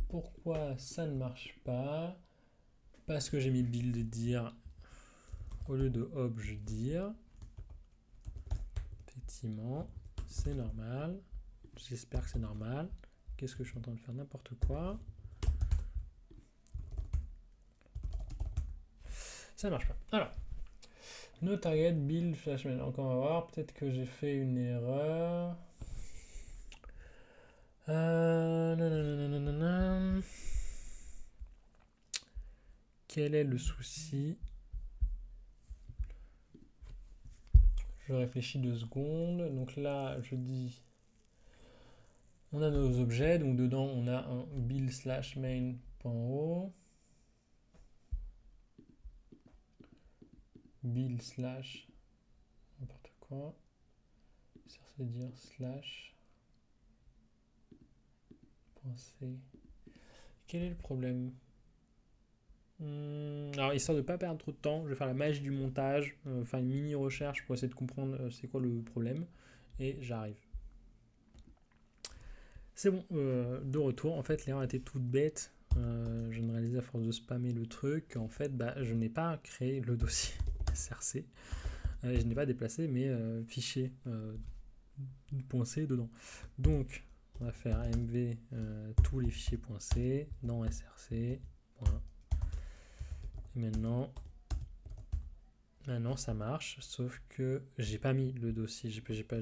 Pourquoi ça ne marche pas? Parce que j'ai mis build dir au lieu de obj dir. Effectivement, c'est normal. J'espère que c'est normal. Qu'est-ce que je suis en train de faire? N'importe quoi. Ça ne marche pas. Alors, no target build flash main. Donc on va voir. Peut-être que j'ai fait une erreur. Quel est le souci? Je réfléchis 2 secondes. Donc là, je dis, on a nos objets. Donc dedans, on a un build/main.o. Build slash n'importe quoi. C'est dire slash .c. Quel est le problème? Alors histoire de ne pas perdre trop de temps, je vais faire la magie du montage, faire une mini recherche pour essayer de comprendre c'est quoi le problème, et j'arrive. C'est bon, de retour. En fait l'erreur était toute bête, je ne réalisais à force de spammer le truc en fait bah, je n'ai pas créé le dossier src, je n'ai pas déplacé mes fichiers .c dedans. Donc on va faire mv tous les fichiers .c dans src. Et maintenant ça marche, sauf que j'ai pas mis le dossier, j'ai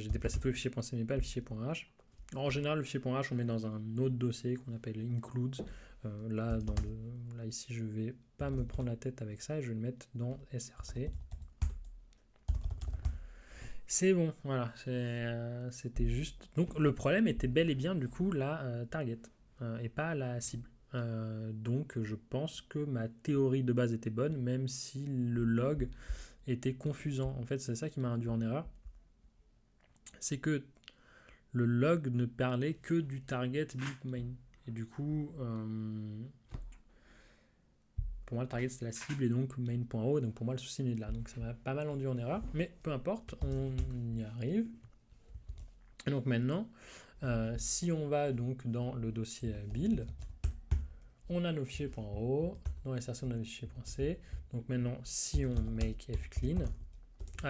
déplacé tous les fichiers .c mais pas le fichier .h. En général, le fichier .h on met dans un autre dossier qu'on appelle includes. Là ici je vais pas me prendre la tête avec ça et je vais le mettre dans src. C'est bon, voilà, c'était juste. Donc le problème était bel et bien du coup la target et pas la cible. Donc je pense que ma théorie de base était bonne, même si le log était confusant. En fait, c'est ça qui m'a induit en erreur. C'est que le log ne parlait que du target build main. Et du coup, pour moi, le target c'était la cible et donc main.o. Donc pour moi, le souci n'est de là. Donc ça m'a pas mal induit en erreur. Mais peu importe, on y arrive. Et donc maintenant, si on va donc dans le dossier build, on a nos fichiers .o, dans les sessions on a nos fichiers .c. Donc maintenant, si on make fclean,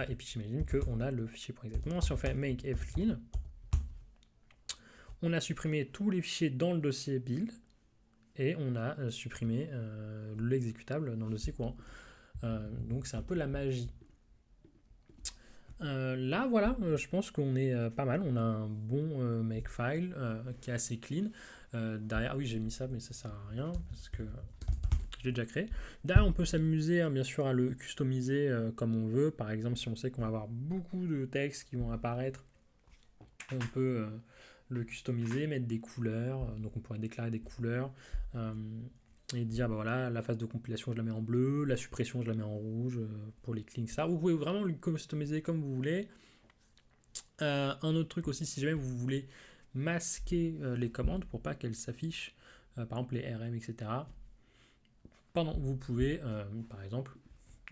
et puis j'imagine qu'on a le fichier .exactement. Si on fait make fclean, on a supprimé tous les fichiers dans le dossier build et on a supprimé l'exécutable dans le dossier courant. Donc c'est un peu la magie. Là, voilà, je pense qu'on est pas mal. On a un bon makefile qui est assez clean. Derrière, oui, j'ai mis ça, mais ça sert à rien parce que je l'ai déjà créé. Derrière, on peut s'amuser, hein, bien sûr, à le customiser comme on veut. Par exemple, si on sait qu'on va avoir beaucoup de textes qui vont apparaître, on peut le customiser, mettre des couleurs. Donc, on pourrait déclarer des couleurs. Et dire, bah voilà, la phase de compilation, je la mets en bleu, la suppression, je la mets en rouge pour les cleans, ça. Vous pouvez vraiment le customiser comme vous voulez. Un autre truc aussi, si jamais vous voulez masquer les commandes pour pas qu'elles s'affichent, par exemple les RM, etc. Pardon, vous pouvez, par exemple,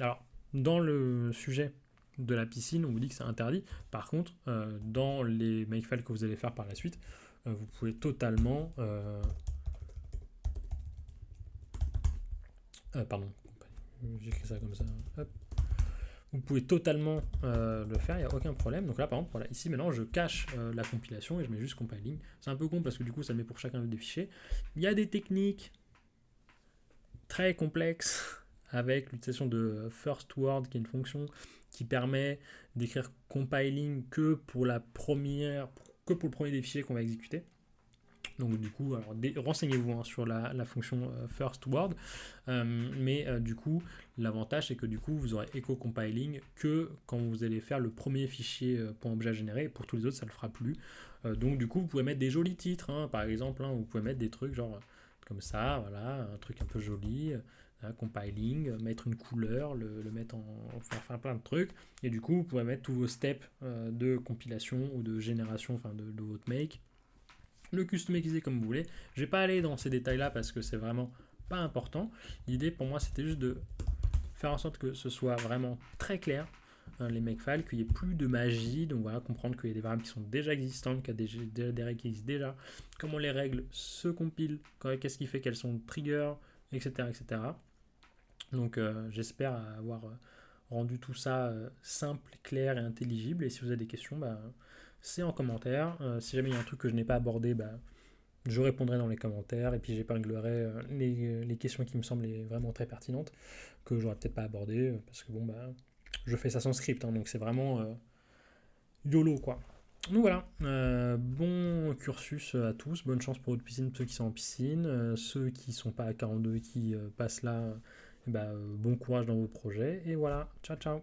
alors dans le sujet de la piscine, on vous dit que c'est interdit. Par contre, dans les makefiles que vous allez faire par la suite, vous pouvez totalement pardon, j'écris ça comme ça. Hop. Vous pouvez totalement le faire, il n'y a aucun problème. Donc là, par exemple, voilà, ici maintenant, je cache la compilation et je mets juste compiling. C'est un peu con parce que du coup, ça met pour chacun des fichiers. Il y a des techniques très complexes avec l'utilisation de first word, qui est une fonction qui permet d'écrire compiling que pour le premier des fichiers qu'on va exécuter. Donc du coup, renseignez-vous hein, sur la fonction first word, mais du coup, l'avantage c'est que du coup, vous aurez echo compiling que quand vous allez faire le premier fichier .objet généré. Pour tous les autres, ça ne le fera plus. Donc du coup, vous pouvez mettre des jolis titres, hein, par exemple, hein, vous pouvez mettre des trucs genre comme ça, voilà, un truc un peu joli. Compiling, mettre une couleur, le mettre faire plein de trucs, et du coup, vous pouvez mettre tous vos steps de compilation ou de génération, enfin de votre make. Le customiser comme vous voulez. Je vais pas aller dans ces détails là parce que c'est vraiment pas important. L'idée pour moi c'était juste de faire en sorte que ce soit vraiment très clair les makefiles, qu'il n'y ait plus de magie. Donc voilà, comprendre qu'il y a des variables qui sont déjà existantes, qu'il y a déjà des règles qui existent déjà, comment les règles se compilent, qu'est-ce qui fait qu'elles sont triggers, etc. etc. Donc j'espère avoir rendu tout ça simple, clair et intelligible. Et si vous avez des questions, c'est en commentaire. Si jamais il y a un truc que je n'ai pas abordé, je répondrai dans les commentaires et puis j'épinglerai les questions qui me semblent vraiment très pertinentes, que j'aurais peut-être pas abordées, parce que bon, je fais ça sans script, hein, donc c'est vraiment YOLO quoi. Donc voilà, bon cursus à tous, bonne chance pour votre piscine, ceux qui sont en piscine, ceux qui sont pas à 42 et qui passent là, bon courage dans vos projets, et voilà, ciao ciao.